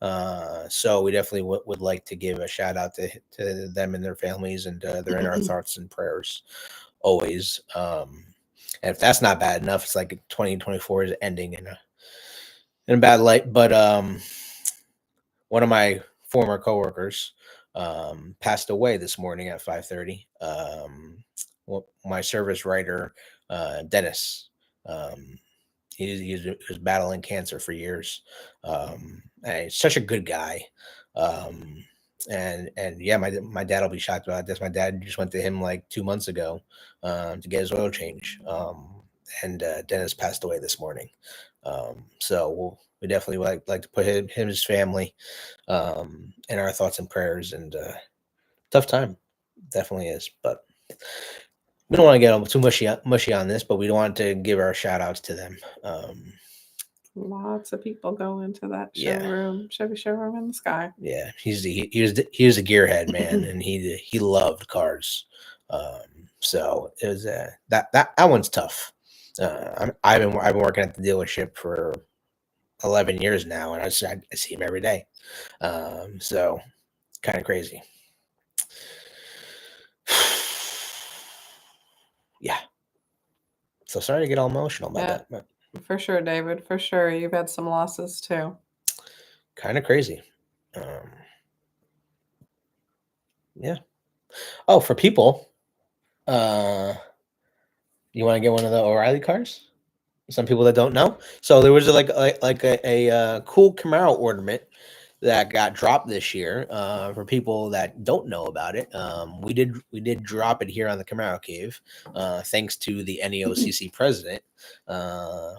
So we definitely would like to give a shout out to them and their families, and they're in our thoughts and prayers always. And if that's not bad enough, it's like 2024 is ending in a bad light. But one of my former coworkers passed away this morning at 5:30. My service writer, Dennis. He was battling cancer for years. And he's such a good guy. And yeah, my dad will be shocked about this. My dad just went to him like 2 months ago to get his oil change. And Dennis passed away this morning. So we definitely like to put him and his family in our thoughts and prayers. And tough time, definitely is. But we don't want to get too mushy on this, but we want to give our shout outs to them. Lots of people go into that Yeah. Chevy showroom in the sky. Yeah, he was a gearhead, man, and he loved cars. So it was that one's tough. I've been working at the dealership for 11 years now, and I see him every day. So kind of crazy. Yeah. So sorry to get all emotional about that, but For sure, David. For sure, you've had some losses too. kind of crazy. Yeah. Oh, for people, you want to get one of the O'Reilly cars? Some people that don't know. So there was a cool Camaro ornament that got dropped this year. For people that don't know about it, we did drop it here on the Camaro Cave, thanks to the NEOCC president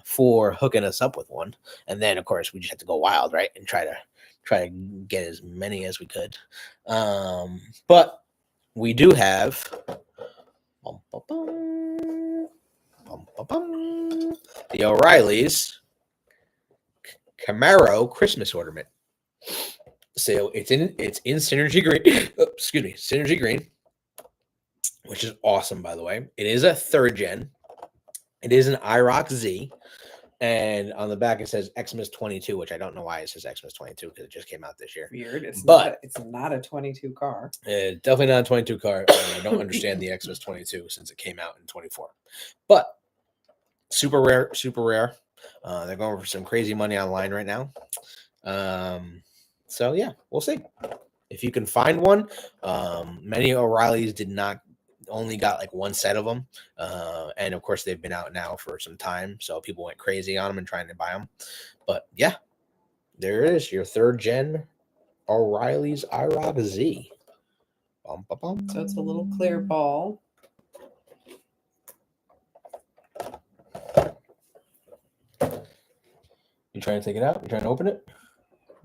for hooking us up with one. And then of course we just had to go wild, right, and try to get as many as we could. But we do have the O'Reilly's Camaro Christmas ornament. So it's in Synergy Green. Excuse me, Synergy Green, which is awesome, by the way. It is a 3rd gen. It is an IROC Z, and on the back it says Xmas 22, which I don't know why it says Xmas 22 because it just came out this year. Weird. It's not a 22 car. Definitely not a 22 car. I don't understand the Xmas 22 since it came out in 24. But super rare. They're going for some crazy money online right now. So yeah, we'll see if you can find one. Many O'Reillys only got like one set of them, and of course they've been out now for some time, so people went crazy on them and trying to buy them. But yeah, there it is, your 3rd gen O'Reilly's IROC Z. Bum, bum, bum. So it's a little clear ball. You trying to take it out? You trying to open it?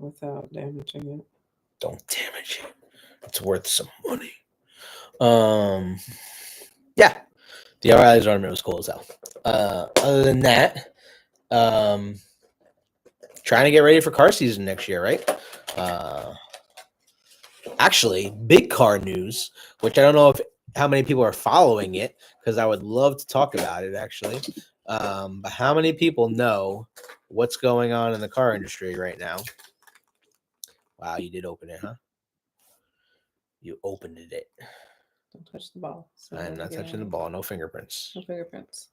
Without damaging it. Don't damage it. It's worth some money. Yeah, the O'Reilly's ornament was cool as hell. Other than that, trying to get ready for car season next year, right? actually, big car news, which I don't know if how many people are following it, because I would love to talk about it actually. But how many people know what's going on in the car industry right now? Wow, you did open it, huh? You opened it. Don't touch the ball. So I'm not touching the ball. No fingerprints. No fingerprints.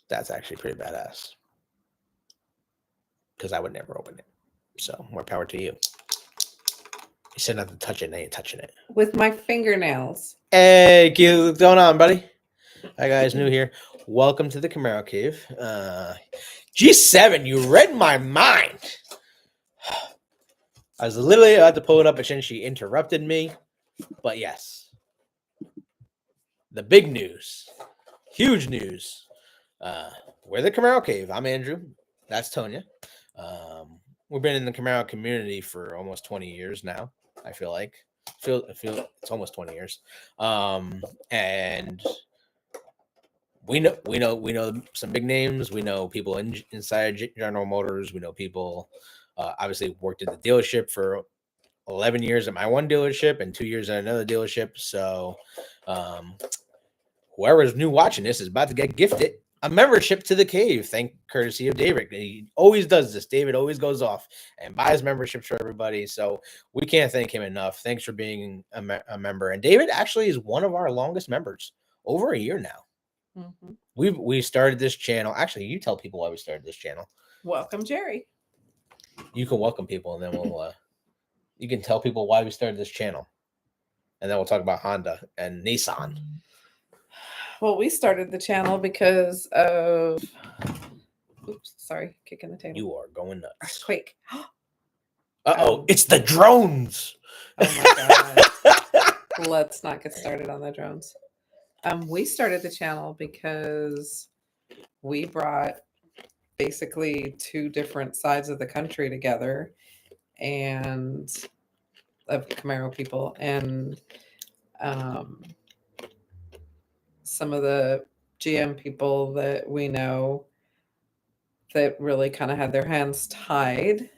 That's actually pretty badass. Because I would never open it. So more power to you. You said not to touch it, now you're touching it. With my fingernails. Hey, Q, what's going on, buddy? Hi, guys, new here. Welcome to the Camaro Cave. G7, you read my mind. I was literally about to pull it up, but then she interrupted me. But yes, the big news, huge news. We're the Camaro Cave. I'm Andrew. That's Tonya. We've been in the Camaro community for almost 20 years now. I feel like I feel it's almost 20 years. And we know some big names. We know people inside General Motors. We know people obviously worked at the dealership for 11 years at my one dealership and 2 years at another dealership. So whoever's new watching this is about to get gifted a membership to the cave, thank courtesy of David. He always does this. David always goes off and buys memberships for everybody. So we can't thank him enough. Thanks for being a member. And David actually is one of our longest members, over a year now. Mm-hmm. We started this channel. Actually, you tell people why we started this channel. Welcome, Jerry. You can welcome people, and then we'll you can tell people why we started this channel, and then we'll talk about Honda and Nissan. Well, we started the channel because of oops, sorry, kicking the table. You are going nuts. Earthquake. It's the drones. Oh my god. Let's not get started on the drones. We started the channel because we brought basically two different sides of the country together and of Camaro people, and some of the GM people that we know that really kind of had their hands tied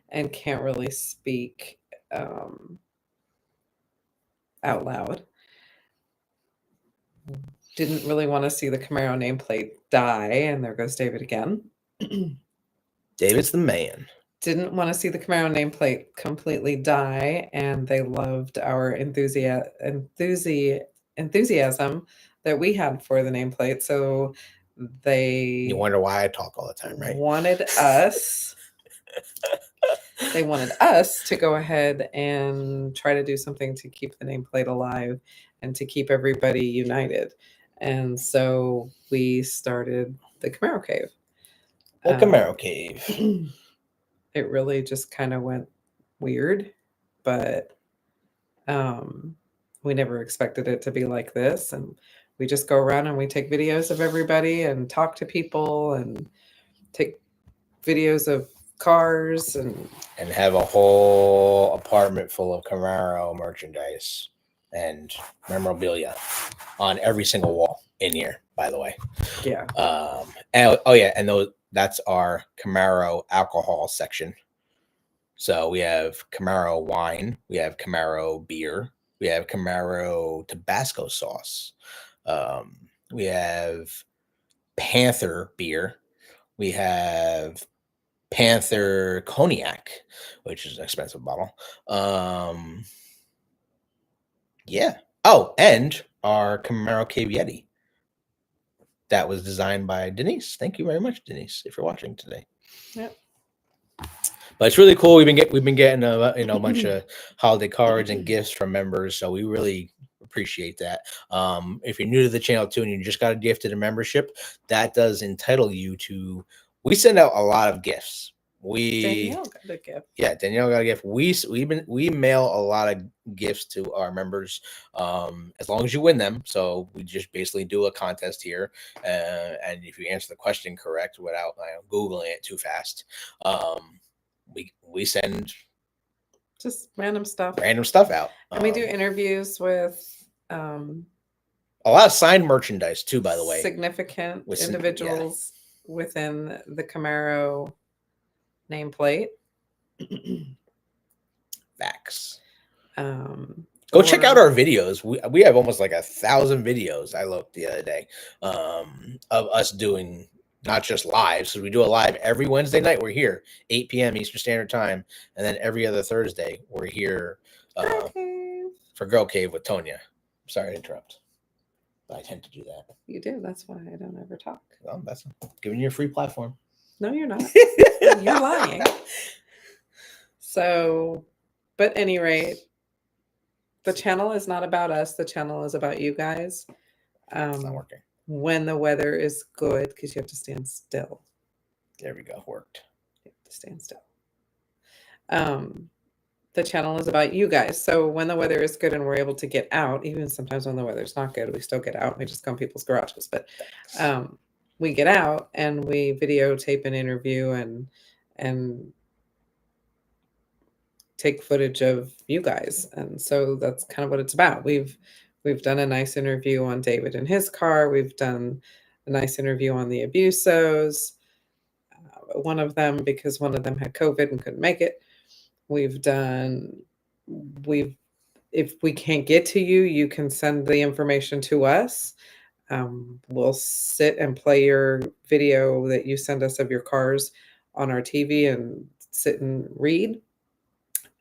and can't really speak out loud. Didn't really want to see the Camaro nameplate die, and there goes David again. David's the man. Didn't want to see the Camaro nameplate completely die, and they loved our enthusiasm that we had for the nameplate. So You wonder why I talk all the time, right? wanted us to go ahead and try to do something to keep the nameplate alive and to keep everybody united. And so we started the Camaro Cave. The Camaro Cave. It really just kind of went weird, but we never expected it to be like this. And we just go around and we take videos of everybody and talk to people and take videos of cars and have a whole apartment full of Camaro merchandise and memorabilia on every single wall in here, by the way. Yeah. And that's our Camaro alcohol section. So we have Camaro wine, we have Camaro beer, we have Camaro Tabasco sauce, we have Panther beer, we have Panther cognac, which is an expensive bottle. Yeah. Oh, and our Camaro Cave Yeti. That was designed by Denise. Thank you very much, Denise, if you're watching today. Yep. But it's really cool. We've been getting a bunch of holiday cards and gifts from members, so we really appreciate that. If you're new to the channel too, and you just got a gift and a membership, that does entitle you to. We send out a lot of gifts. Danielle got a gift. Yeah, Danielle got a gift. We mail a lot of gifts to our members, as long as you win them. So we just basically do a contest here, and if you answer the question correct without Googling it too fast, we send just random stuff out. And we do interviews with a lot of signed merchandise too, by the way. Significant individuals within the Camaro nameplate. Facts. Go check out or- our videos. We have almost like 1,000 videos. I looked the other day of us doing not just lives. So we do a live every Wednesday night. We're here 8 p.m. Eastern Standard Time, and then every other Thursday we're here Girl Cave. for Girl Cave with Tonya. Sorry to interrupt, but I tend to do that. You do. That's why I don't ever talk. Well, that's giving you a free platform. No, you're not. You're lying. So, but at any rate, the channel is not about us. The channel is about you guys. It's not working. When the weather is good, because you have to stand still. There we go. Worked. You have to stand still. The channel is about you guys. So when the weather is good and we're able to get out, even sometimes when the weather's not good, we still get out. We just go in people's garages. But we get out and we videotape an interview and take footage of you guys. And so that's kind of what it's about. We've done a nice interview on David and his car. We've done a nice interview on the Abusos. One of them, because one of them had COVID and couldn't make it. If we can't get to you, you can send the information to us. We'll sit and play your video that you send us of your cars on our TV and sit and read.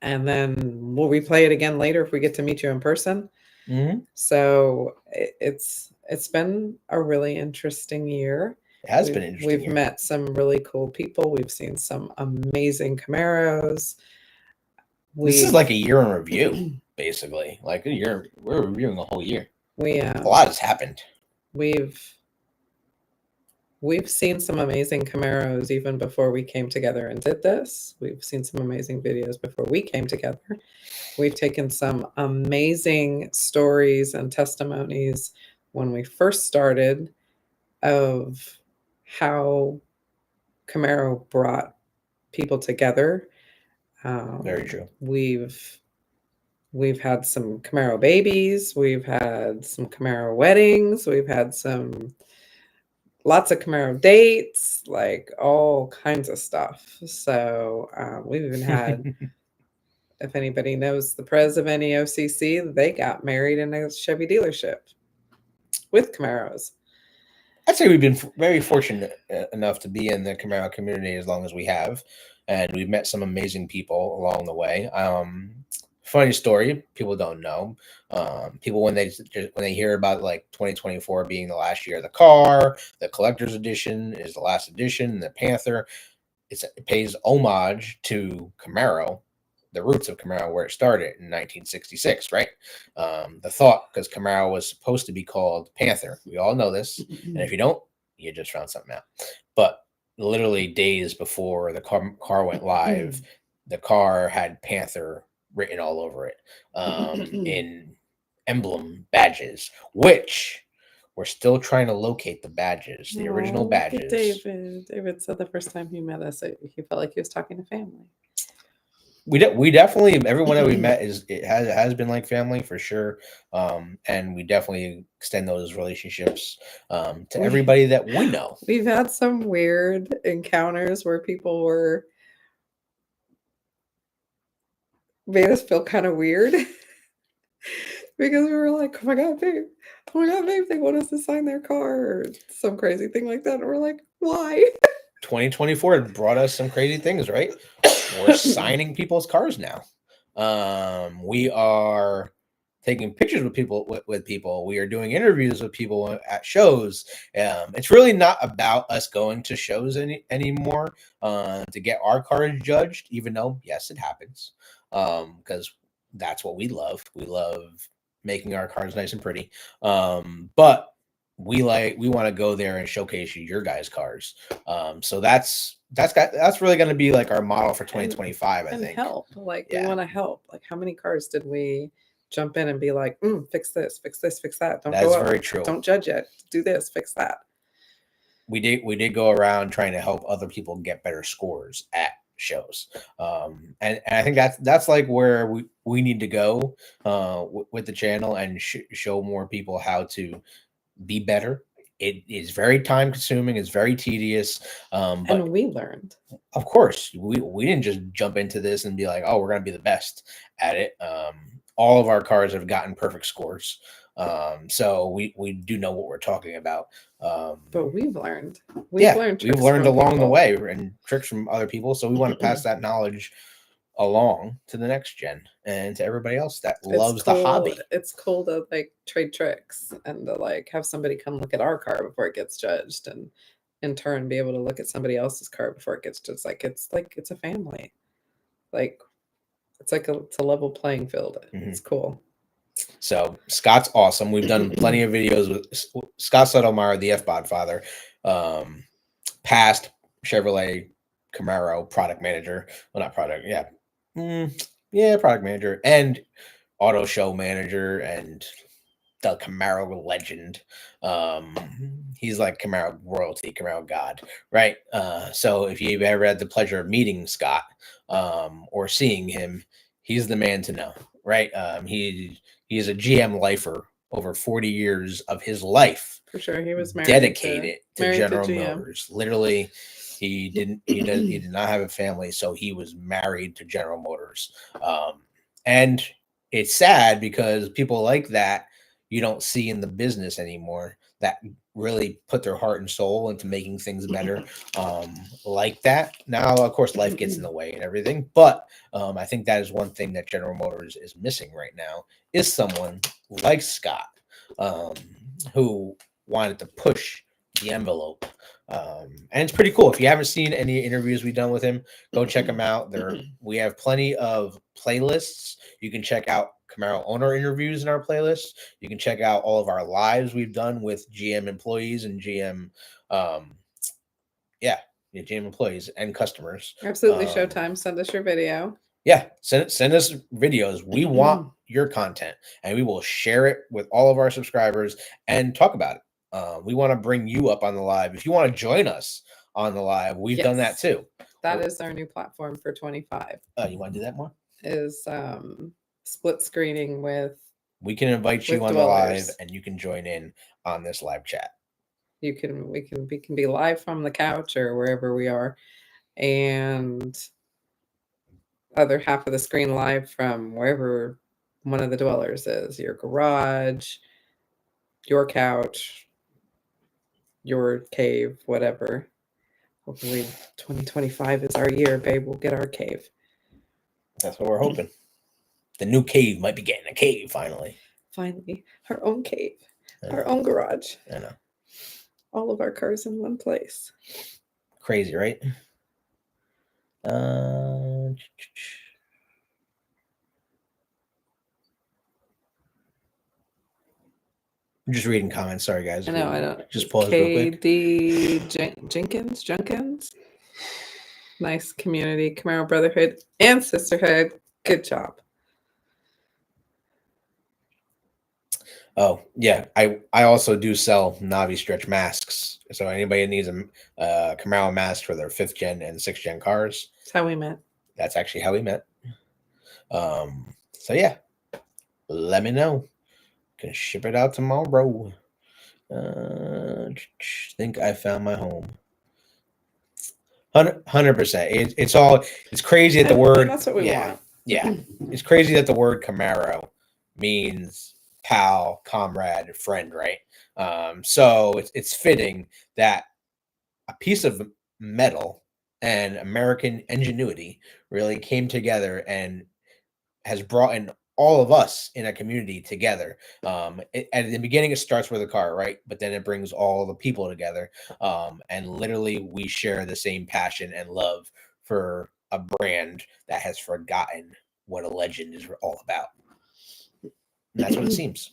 And then we'll replay it again later if we get to meet you in person. Mm-hmm. So it's been a really interesting year. It has been interesting. We've met some really cool people. We've seen some amazing Camaros. This is like a year in review, basically. Like a year, we're reviewing a whole year. A lot has happened. We've seen some amazing Camaros even before we came together and did this. We've seen some amazing videos before we came together. We've taken some amazing stories and testimonies when we first started of how Camaro brought people together. Very true. We've had some Camaro babies. We've had some Camaro weddings. We've had lots of Camaro dates, like all kinds of stuff. So we've even had, if anybody knows the pres of any OCC, they got married in a Chevy dealership with Camaros. I'd say we've been very fortunate enough to be in the Camaro community as long as we have, and we've met some amazing people along the way. Funny story, people don't know. People when they hear about like 2024 being the last year of the car, the collector's edition is the last edition, the Panther, it pays homage to Camaro, the roots of Camaro, where it started in 1966, right? The thought, because Camaro was supposed to be called Panther. We all know this. And if you don't, you just found something out. But literally days before the car went live, the car had Panther written all over it in emblem badges, which we're still trying to locate the badges, the original badges. David said the first time he met us, he felt like he was talking to family. We definitely, everyone that we met has been like family for sure, and we definitely extend those relationships to everybody that we know. We've had some weird encounters where people made us feel kind of weird because we were like, oh my god, babe, they want us to sign their car or some crazy thing like that, and we're like, why? 2024 brought us some crazy things, right? We're signing people's cars now. We are taking pictures with people. We are doing interviews with people at shows. It's really not about us going to shows anymore to get our cars judged, even though, yes, it happens, because that's what we love. We love making our cars nice and pretty. But we want to go there and showcase your guys' cars. So that's really going to be like our model for 2025. I think help. Like we want to help. Like how many cars did we jump in and be like, fix this, fix that. That's very true. Don't judge it. Do this, fix that. We did go around trying to help other people get better scores at shows. And I think that's like where we need to go with the channel and show more people how to be better. It is very time consuming. It's very tedious. But and we learned. Of course, we didn't just jump into this and be like, oh, we're going to be the best at it. all of our cars have gotten perfect scores. So we do know what we're talking about. But we've learned. We've learned along the people. way and tricks from other people. So we want to pass that knowledge along to the next gen and to everybody else that loves the hobby. It's cool to like trade tricks and to like have somebody come look at our car before it gets judged, and in turn be able to look at somebody else's car before it gets judged. It's a family. Like it's a level playing field. It's cool. So Scott's awesome. We've done plenty of videos with Scott Sotomayor, the F-Bod father, past Chevrolet Camaro product manager. Well, not product, product manager and auto show manager and the Camaro legend. He's like Camaro royalty, Camaro god, right? So if you've ever had the pleasure of meeting Scott or seeing him, he's the man to know, right? He is a GM lifer over 40 years of his life. For sure, he was dedicated to General Motors. Literally, he did not have a family, so he was married to General Motors. And it's sad because people like that you don't see in the business anymore that really put their heart and soul into making things better like that. Now, of course, life gets in the way and everything, but I think that is one thing that General Motors is missing right now is someone like Scott who wanted to push the envelope. And it's pretty cool. If you haven't seen any interviews we've done with him, go check them out. We have plenty of playlists. You can check out Camaro owner interviews in our playlist. You can check out all of our lives we've done with GM employees and GM employees and customers. Absolutely. Showtime. Send us your video. Yeah, send us videos. We want your content, and we will share it with all of our subscribers and talk about it. We want to bring you up on the live. If you want to join us on the live, we've done that too. That is our new platform for 25. You want to do that more? Is split screening with. We can invite you on the live, and you can join in on this live chat. We can be live from the couch or wherever we are, and other half of the screen live from wherever one of the dwellers is, your garage, your couch, your cave, whatever. Hopefully 2025 is our year, babe. We'll get our cave. That's what we're hoping. The new cave might be getting a cave finally. Finally, our own cave, our own garage. I know. All of our cars in one place. Crazy, right? I'm just reading comments. Sorry, guys. I know. I don't. Just pause real quick. KD Jenkins. Nice community, Camaro brotherhood and sisterhood. Good job. Oh yeah, I also do sell Navi stretch masks. So anybody needs a Camaro mask for their 5th gen and 6th gen cars. That's how we met. That's actually how we met. So yeah, let me know. Can ship it out tomorrow. Think I found my home. 100%. It's crazy that the word. That's what we want. Yeah, it's crazy that the word Camaro means pal, comrade, friend, right? So it's fitting that a piece of metal and American ingenuity really came together and has brought in all of us in a community together. At the beginning, it starts with a car, right? But then it brings all the people together. And literally, we share the same passion and love for a brand that has forgotten what a legend is all about. And that's what it seems.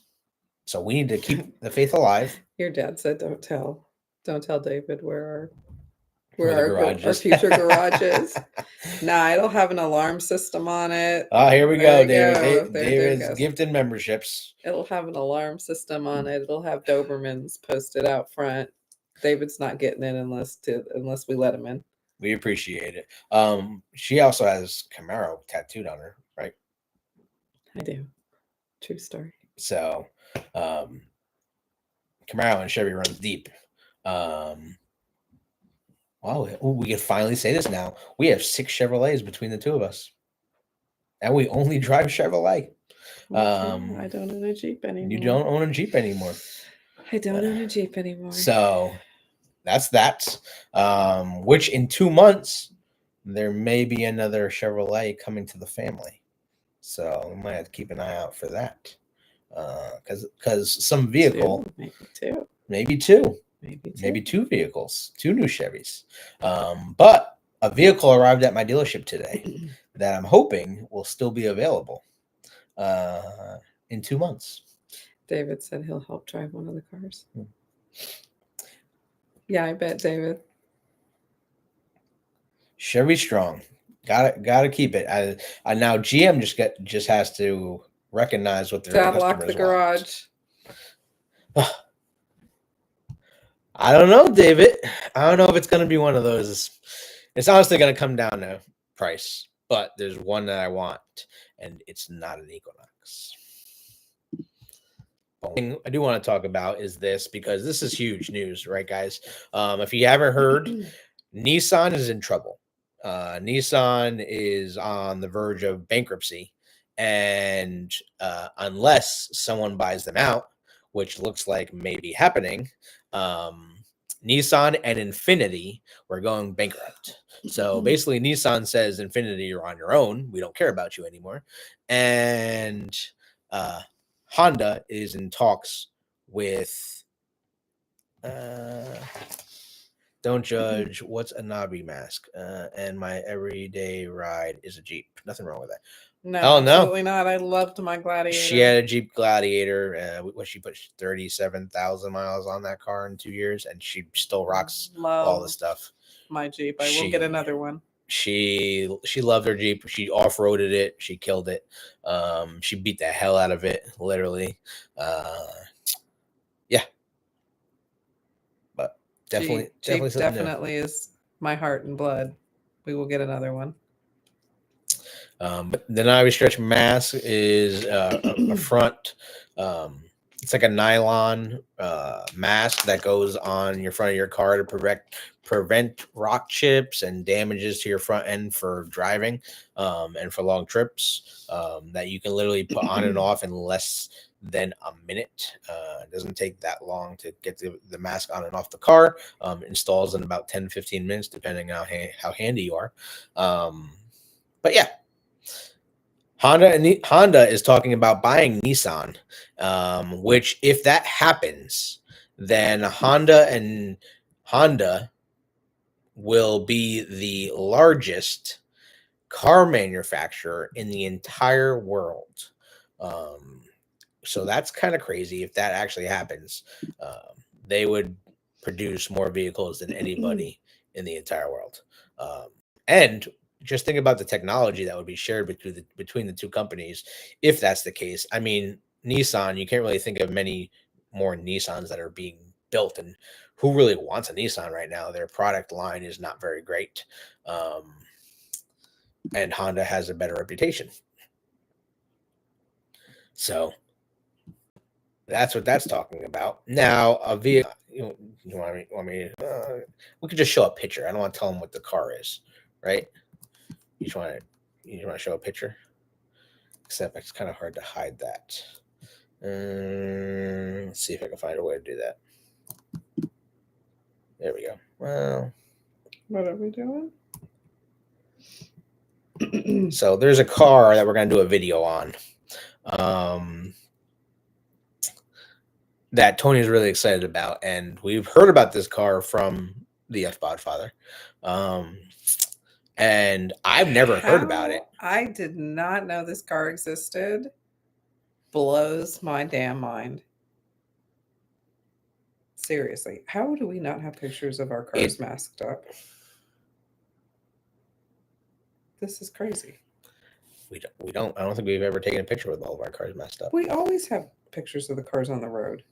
So we need to keep the faith alive. Your dad said, "Don't tell David where our future garage is." Nah, it'll have an alarm system on it. Oh, here we go, David. David's gifted memberships. It'll have an alarm system on it. It'll have Dobermans posted out front. David's not getting in unless we let him in. We appreciate it. She also has Camaro tattooed on her, right? I do. True story. So, Camaro and Chevy runs deep. Wow, we can finally say this now. We have 6 Chevrolets between the two of us, and we only drive Chevrolet. I don't own a Jeep anymore. You don't own a Jeep anymore. I don't own a Jeep anymore. So that's that. Which in 2 months, there may be another Chevrolet coming to the family. So we might have to keep an eye out for that. Because some vehicle, maybe two, maybe two vehicles, 2 new Chevys. But a vehicle arrived at my dealership today that I'm hoping will still be available in 2 months. David said he'll help drive one of the cars. Yeah, I bet, David. Chevy strong, gotta keep it. I now GM just has to recognize what their customers lock the garage. I don't know, David. I don't know if it's gonna be one of those. It's honestly gonna come down to price, but there's one that I want, and it's not an Equinox. Thing I do want to talk about is this, because this is huge news, right, guys? If you haven't heard, Nissan is in trouble. Nissan is on the verge of bankruptcy, and unless someone buys them out, which looks like may be happening, Nissan and Infiniti were going bankrupt. So basically, Nissan says, Infiniti, you're on your own. We don't care about you anymore. And Honda is in talks with don't judge. What's a knobby mask? And my everyday ride is a Jeep. Nothing wrong with that. No, absolutely not. I loved my Gladiator. She had a Jeep Gladiator. What she put 37,000 miles on that car in 2 years, and she still rocks all the stuff. My Jeep. I will get another one. She loved her Jeep. She off-roaded it. She killed it. She beat the hell out of it, literally. Yeah. But definitely is my heart and blood. We will get another one. But the Navi Stretch mask is a front. It's like a nylon mask that goes on your front of your car to prevent rock chips and damages to your front end for driving and for long trips, that you can literally put on and off in less than a minute. It doesn't take that long to get the mask on and off the car. Installs in about 10-15 minutes, depending on how handy you are. But yeah. Honda is talking about buying Nissan, which if that happens, then Honda will be the largest car manufacturer in the entire world. So that's kind of crazy. If that actually happens, they would produce more vehicles than anybody in the entire world. And just think about the technology that would be shared between the two companies. If that's the case, I mean, Nissan, you can't really think of many more Nissans that are being built, and who really wants a Nissan right now? Their product line is not very great. And Honda has a better reputation. So that's what that's talking about. Now, a vehicle, you want me we could just show a picture. I don't want to tell them what the car is, right? You just want to show a picture, except it's kind of hard to hide that. Let's see if I can find a way to do that. There we go. Well, what are we doing? So there's a car that we're going to do a video on, that Tony's really excited about, and we've heard about this car from the F-Bodfather. And I've never heard about it. I did not know this car existed. Blows my damn mind. Seriously, how do we not have pictures of our cars masked up? This is crazy. We don't. I don't think we've ever taken a picture with all of our cars masked up. We always have pictures of the cars on the road.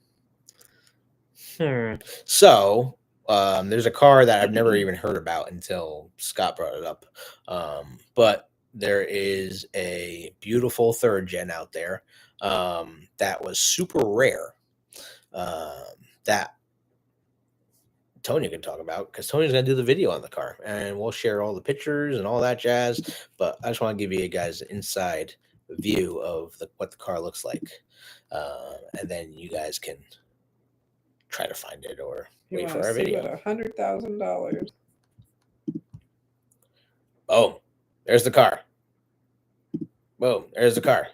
So there's a car that I've never even heard about until Scott brought it up. But there is a beautiful third gen out there that was super rare that Tony can talk about, because Tony's going to do the video on the car and we'll share all the pictures and all that jazz. But I just want to give you guys inside view of what the car looks like, and then you guys can try to find it or You wait want for to our see video. what $100,000? Boom! There's the car. Boom! There's the car.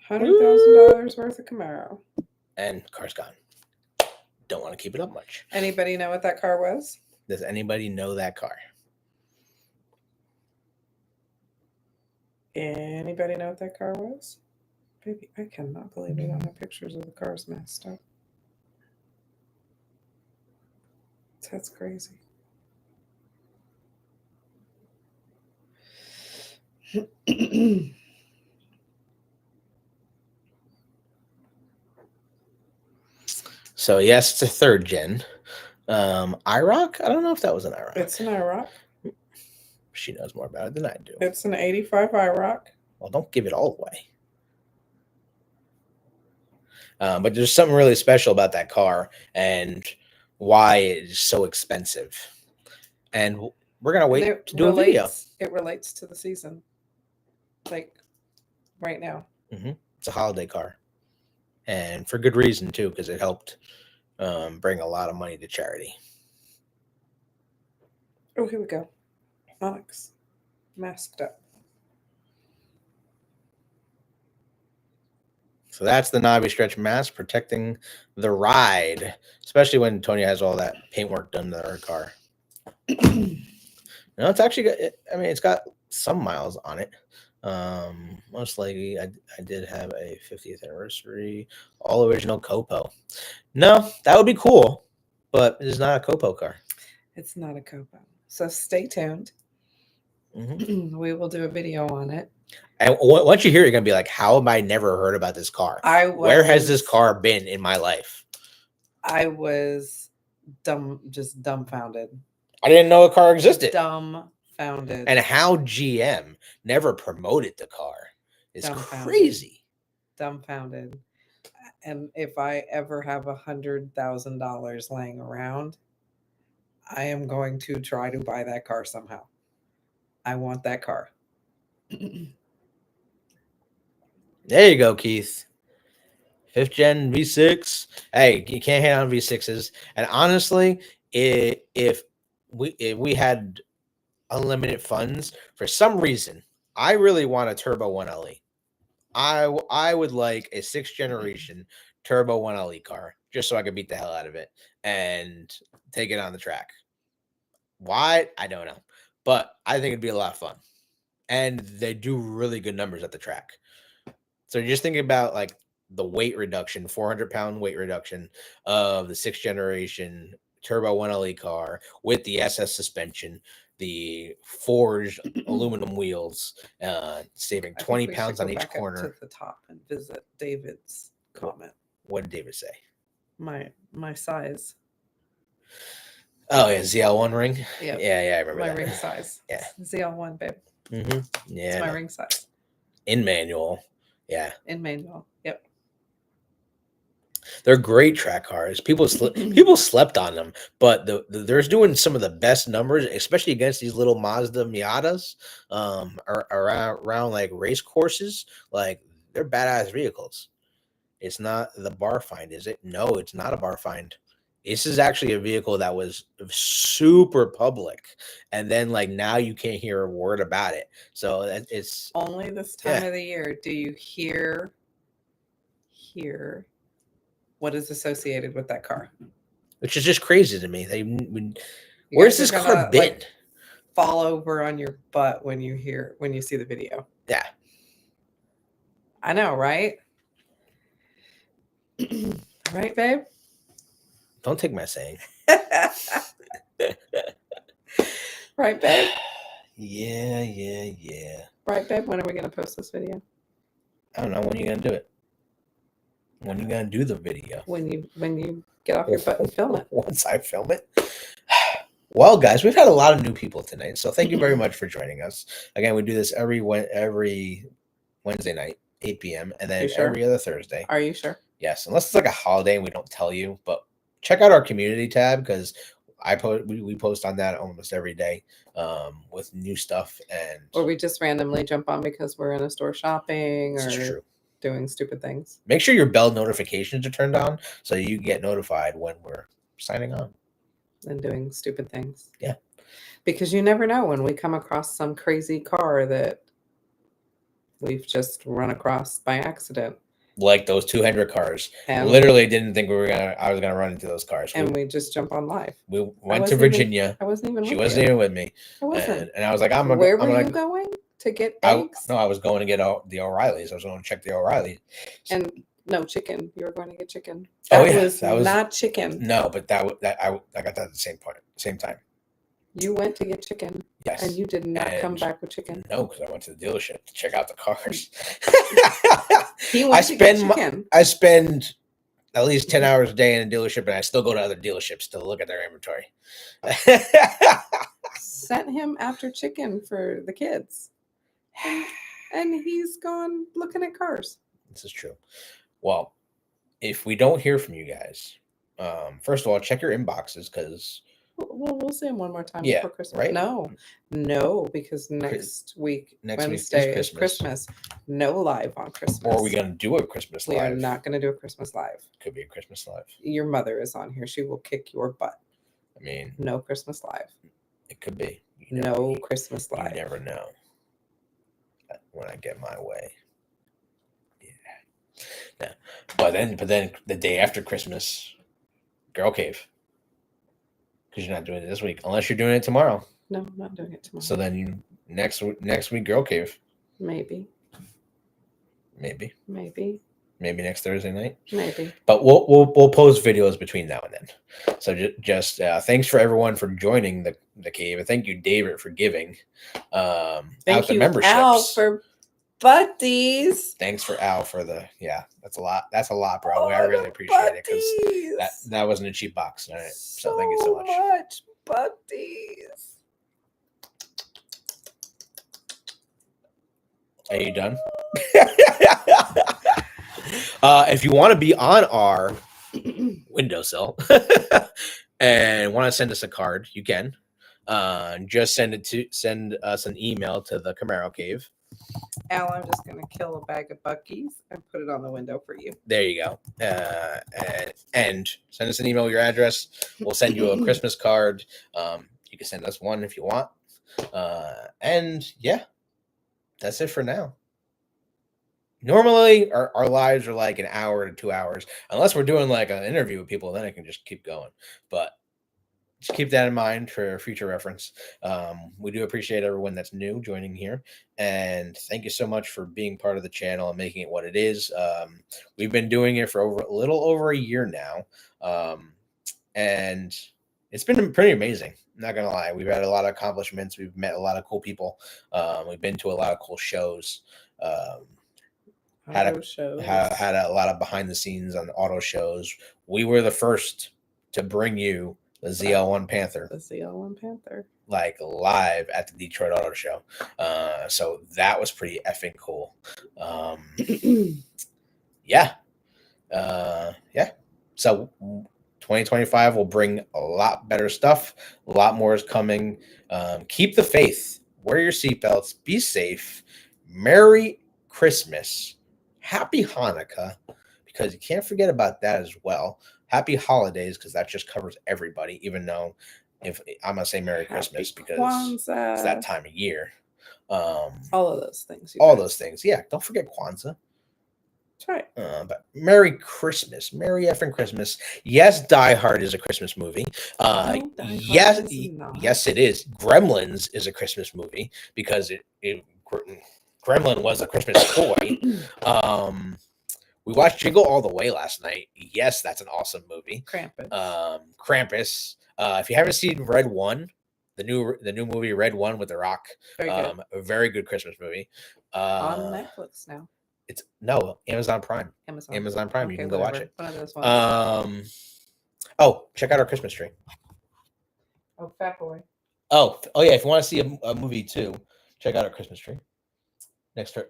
$100,000 worth of Camaro. And car's gone. Don't want to keep it up much. Anybody know what that car was? Does anybody know that car? Anybody know what that car was? Baby, I cannot believe we don't have pictures of the cars messed up. That's crazy. So yes, it's a third gen. IROC? I don't know if that was an IROC. It's an IROC. She knows more about it than I do. It's an 85 IROC. Well, don't give it all away. But there's something really special about that car and why it is so expensive. And we're going to wait to do a video. It relates to the season. Like right now. It's a holiday car. And for good reason, too, because it helped bring a lot of money to charity. Oh, here we go. Onyx. Masked up. So that's the Navi Stretch mask protecting the ride, especially when Tony has all that paintwork done to her car. No, it's actually got, it's got some miles on it. Most likely, I did have a 50th anniversary, all original Copo. No, that would be cool, but it is not a Copo car. It's not a Copo. So stay tuned. We will do a video on it. And once you hear it, you're going to be like, how have I never heard about this car? Where has this car been in my life? I was just dumbfounded. I didn't know a car existed. Dumbfounded. And how GM never promoted the car is crazy. Dumbfounded. And if I ever have $100,000 laying around, I am going to try to buy that car somehow. I want that car. There you go, Keith. 5th gen V6. Hey, you can't hit on V6s. And honestly, if we had unlimited funds, for some reason, I really want a Turbo 1LE. I would like a 6th generation Turbo 1LE car just so I could beat the hell out of it and take it on the track. Why? I don't know. But I think it'd be a lot of fun. And they do really good numbers at the track. So you're just thinking about like the weight reduction, 400-pound weight reduction of the 6th generation Turbo 1LE car with the SS suspension, the forged aluminum wheels, saving 20 pounds on each corner. To the top and visit David's comment. What did David say? My size. Oh yeah, ZL1 ring. Yep. Yeah, I remember my that. ring size. Yeah, ZL1, babe. Yeah, it's my ring size. In manual. Yeah. In manual. Yep. They're great track cars. People slept on them, but they're doing some of the best numbers, especially against these little Mazda Miatas, around like race courses. Like they're badass vehicles. It's not the bar find, is it? No, it's not a bar find. This is actually a vehicle that was super public, and then like now you can't hear a word about it. So it's only this time of the year do you hear what is associated with that car, which is just crazy to me. Where's this car been? Like, fall over on your butt when you see the video. Yeah, I know, right? Right, babe? Don't take my saying. Right, babe? Yeah. Right, babe? When are we going to post this video? I don't know. When are you going to do it? When are you going to do the video? When you get off your butt and film it. Once I film it. Well, guys, we've had a lot of new people tonight, so thank you very much for joining us. Again, we do this every Wednesday night, 8 p.m., and then every other Thursday. Are you sure? Yes, unless it's like a holiday and we don't tell you, but check out our community tab because we post on that almost every day with new stuff, and Or we just randomly jump on because we're in a store shopping this is or true. doing stupid things. Make sure your bell notifications are turned on so you get notified when we're signing on and doing stupid things. Yeah. Because you never know when we come across some crazy car that we've just run across by accident. Like those 200 cars. And literally didn't think I was gonna run into those cars. And we just jump on live. We went to Virginia. I wasn't even She with wasn't you. even with me. I wasn't. And I was like, Where were you going to get eggs? No, I was going to get the O'Reillys. I was going to check the O'Reillys. And no chicken. You were going to get chicken. That was not chicken. No, but I got that at the same time. You went to get chicken. Yes. And you did not come back with chicken. No, because I went to the dealership to check out the cars. He went to get chicken. I spend at least 10 hours a day in a dealership, and I still go to other dealerships to look at their inventory. Sent him after chicken for the kids. And he's gone looking at cars. This is true. Well, if we don't hear from you guys, first of all, check your inboxes because we'll see him one more time before Christmas. Right? No, because next week, Wednesday is Christmas. No live on Christmas. Or are we going to do a Christmas live? We are not going to do a Christmas live. Could be a Christmas live. Your mother is on here. She will kick your butt. I mean, no Christmas live. It could be. Christmas live. You never know. When I get my way. Yeah. But then the day after Christmas, Girl Cave. Because you're not doing it this week, unless you're doing it tomorrow. No, I'm not doing it tomorrow. So then next week, Girl Cave. Maybe next Thursday night. Maybe. But we'll post videos between now and then. So just thanks for everyone for joining the cave, and thank you, David, for giving out the memberships. Al, for buddies. Thanks for Al for that's a lot. That's a lot, bro. I really appreciate it because that wasn't a cheap box. All right. So thank you so much. Buddies. Are you done? If you want to be on our windowsill and want to send us a card, you can. Just send us an email to the Camaro Cave. Al, I'm just gonna kill a bag of Buc-ee's and put it on the window for you. There you go. And send us an email with your address. We'll send you a Christmas card. You can send us one if you want. And yeah, that's it for now. Normally, our lives are like an hour to 2 hours, unless we're doing like an interview with people. Then I can just keep going. But just keep that in mind for future reference. We do appreciate everyone that's new joining here, and thank you so much for being part of the channel and making it what it is. We've been doing it for a little over a year now, and it's been pretty amazing. I'm not gonna lie, we've had a lot of accomplishments. We've met a lot of cool people. We've been to a lot of cool shows. Had a lot of behind the scenes on auto shows. We were the first to bring you the ZL1 Panther. The ZL1 Panther. Like live at the Detroit Auto Show. So that was pretty effing cool. Yeah. So 2025 will bring a lot better stuff. A lot more is coming. Keep the faith. Wear your seatbelts. Be safe. Merry Christmas. Happy Hanukkah, because you can't forget about that as well. Happy holidays, because that just covers everybody, even though if I'm going to say Merry Christmas because Kwanzaa. It's that time of year. All of those things. Those things. Yeah. Don't forget Kwanzaa. That's right. But Merry Christmas. Merry effing Christmas. Yes, Die Hard is a Christmas movie. Yes, it is. Gremlins is a Christmas movie because Gremlin was a Christmas toy. We watched Jingle All the Way last night. Yes, that's an awesome movie. Krampus. If you haven't seen Red One, the new movie Red One with The Rock, a very good Christmas movie. On Netflix now. It's Amazon Prime. Amazon Prime. You can go watch it. One of those ones. Check out our Christmas tree. Oh, Fat Boy. Oh yeah. If you want to see a movie too, check out our Christmas tree. Next to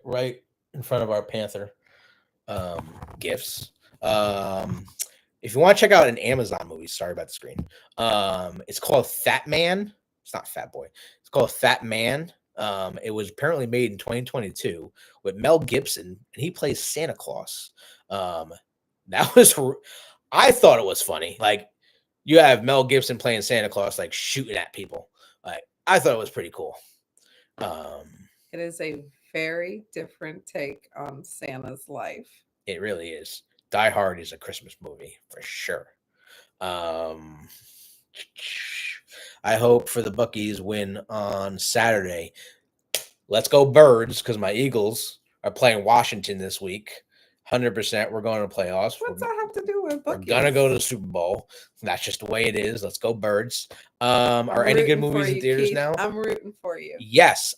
right in front of our Panther gifts. If if you want to check out an Amazon movie, sorry about the screen. It's called Fat Man. It's not Fat Boy. It's called Fat Man. It was apparently made in 2022 with Mel Gibson, and he plays Santa Claus. That was, I thought it was funny. Like, you have Mel Gibson playing Santa Claus, like shooting at people. Like, I thought it was pretty cool. It is a very different take on Santa's life. It really is. Die Hard is a Christmas movie for sure. I hope for the Buckies win on Saturday. Let's go Birds, because my Eagles are playing Washington this week. 100%. We're going to playoffs. What's that have to do with We're Buckies? gonna go to the Super Bowl. That's just the way it is. Let's go Birds. Are any good movies in theaters now? I'm rooting for you. Yes.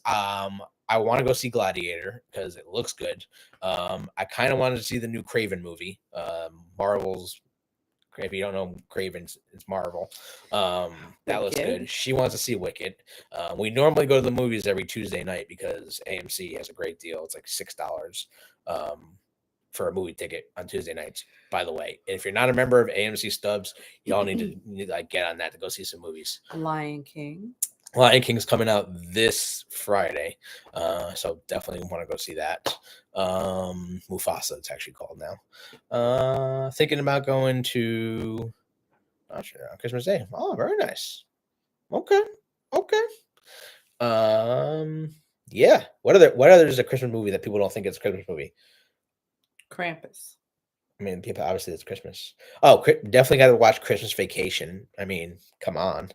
I want to go see Gladiator because it looks good. I kind of wanted to see the new Craven movie. Marvel's. If you don't know Craven, it's Marvel. That looks good. She wants to see Wicked. We normally go to the movies every Tuesday night because AMC has a great deal. It's like $6 for a movie ticket on Tuesday nights. By the way, if you're not a member of AMC Stubs, y'all need to like get on that to go see some movies. Lion King. Lion King's coming out this Friday, so definitely want to go see that. Mufasa, it's actually called now. Thinking about going to, not sure, on Christmas Day. Oh, very nice. Okay. Yeah. What other is a Christmas movie that people don't think it's a Christmas movie? Krampus. I mean, people obviously it's Christmas. Oh, definitely got to watch Christmas Vacation. I mean, come on.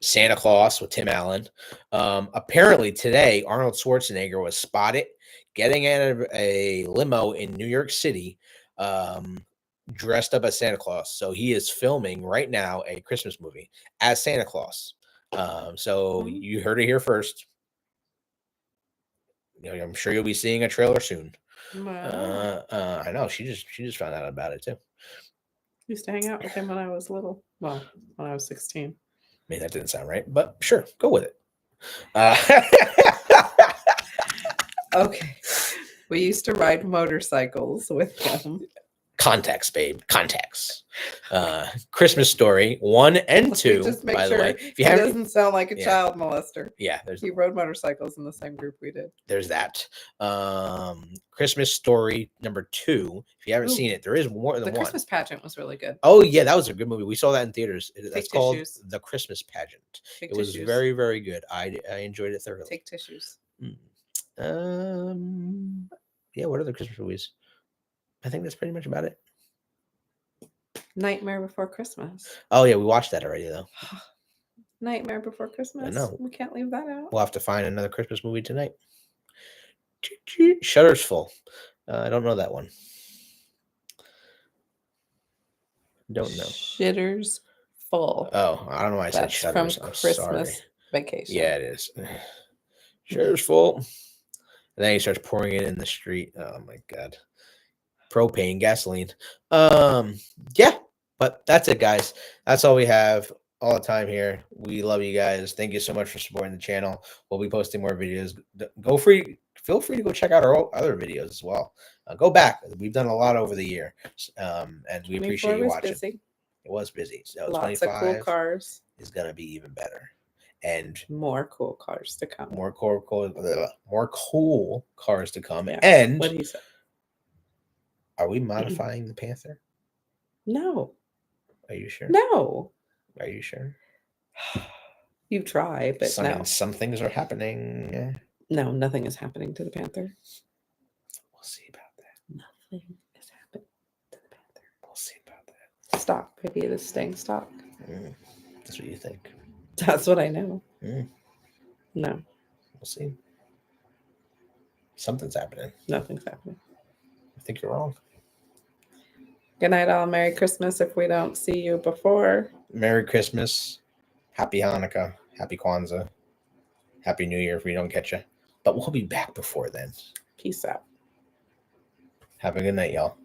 Santa Claus with Tim Allen. Apparently today, Arnold Schwarzenegger was spotted getting out of a limo in New York City, dressed up as Santa Claus. So he is filming right now a Christmas movie as Santa Claus. So you heard it here first. You know, I'm sure you'll be seeing a trailer soon. Wow. I know she just found out about it too. Used to hang out with him when I was little. Well, when I was 16. I mean, that didn't sound right, but sure, go with it. Okay. We used to ride motorcycles with him. Context, babe. Context. Christmas Story 1 and 2. Just make by sure the way, if you he haven't, doesn't sound like a child molester. yeah, He rode motorcycles in the same group we did. there's that. Christmas Story number 2. If you haven't seen it, there is more than The one. Christmas Pageant was really good. Oh yeah, that was a good movie. We saw that in theaters. That's Take called tissues. The Christmas Pageant. Take It was tissues. very, very good. I enjoyed it thoroughly. Take tissues. Yeah, what other Christmas movies? I think that's pretty much about it. Nightmare Before Christmas. Oh yeah, we watched that already though. Nightmare Before Christmas. know. We can't leave that out. We'll have to find another Christmas movie tonight. Shutter's Full. I don't know that one. Don't know. Shitters Full. Oh, I don't know why I said That's Shutters. from I'm Christmas sorry. Vacation. Yeah, it is. Shutter's Full. And then he starts pouring it in the street. Oh my god. Propane, gasoline. Yeah, but that's it, guys. That's all we have. All the time here. We love you guys. Thank you so much for supporting the channel. We'll be posting more videos. Feel free to go check out our other videos as well. Go back. We've done a lot over the year, and we appreciate you watching. Busy. It was busy. So Lots of 25 cool cars. is gonna be even better, and More cool cars to come. more cool cars to come. Yeah. And What do you say? are we modifying the Panther? No. Are you sure? No. Are you sure? You try, but no. Some things are happening. No, nothing is happening to the Panther. We'll see about that. Nothing is happening to the Panther. We'll see about that. Stock. Maybe it is staying stock. That's what you think. That's what I know. Mm. No, We'll see. Something's happening. nothing's happening. I think you're wrong. Good night, all. Merry Christmas if we don't see you before. Merry Christmas. Happy Hanukkah. Happy Kwanzaa. Happy New Year if we don't catch you. But we'll be back before then. Peace out. Have a good night, y'all.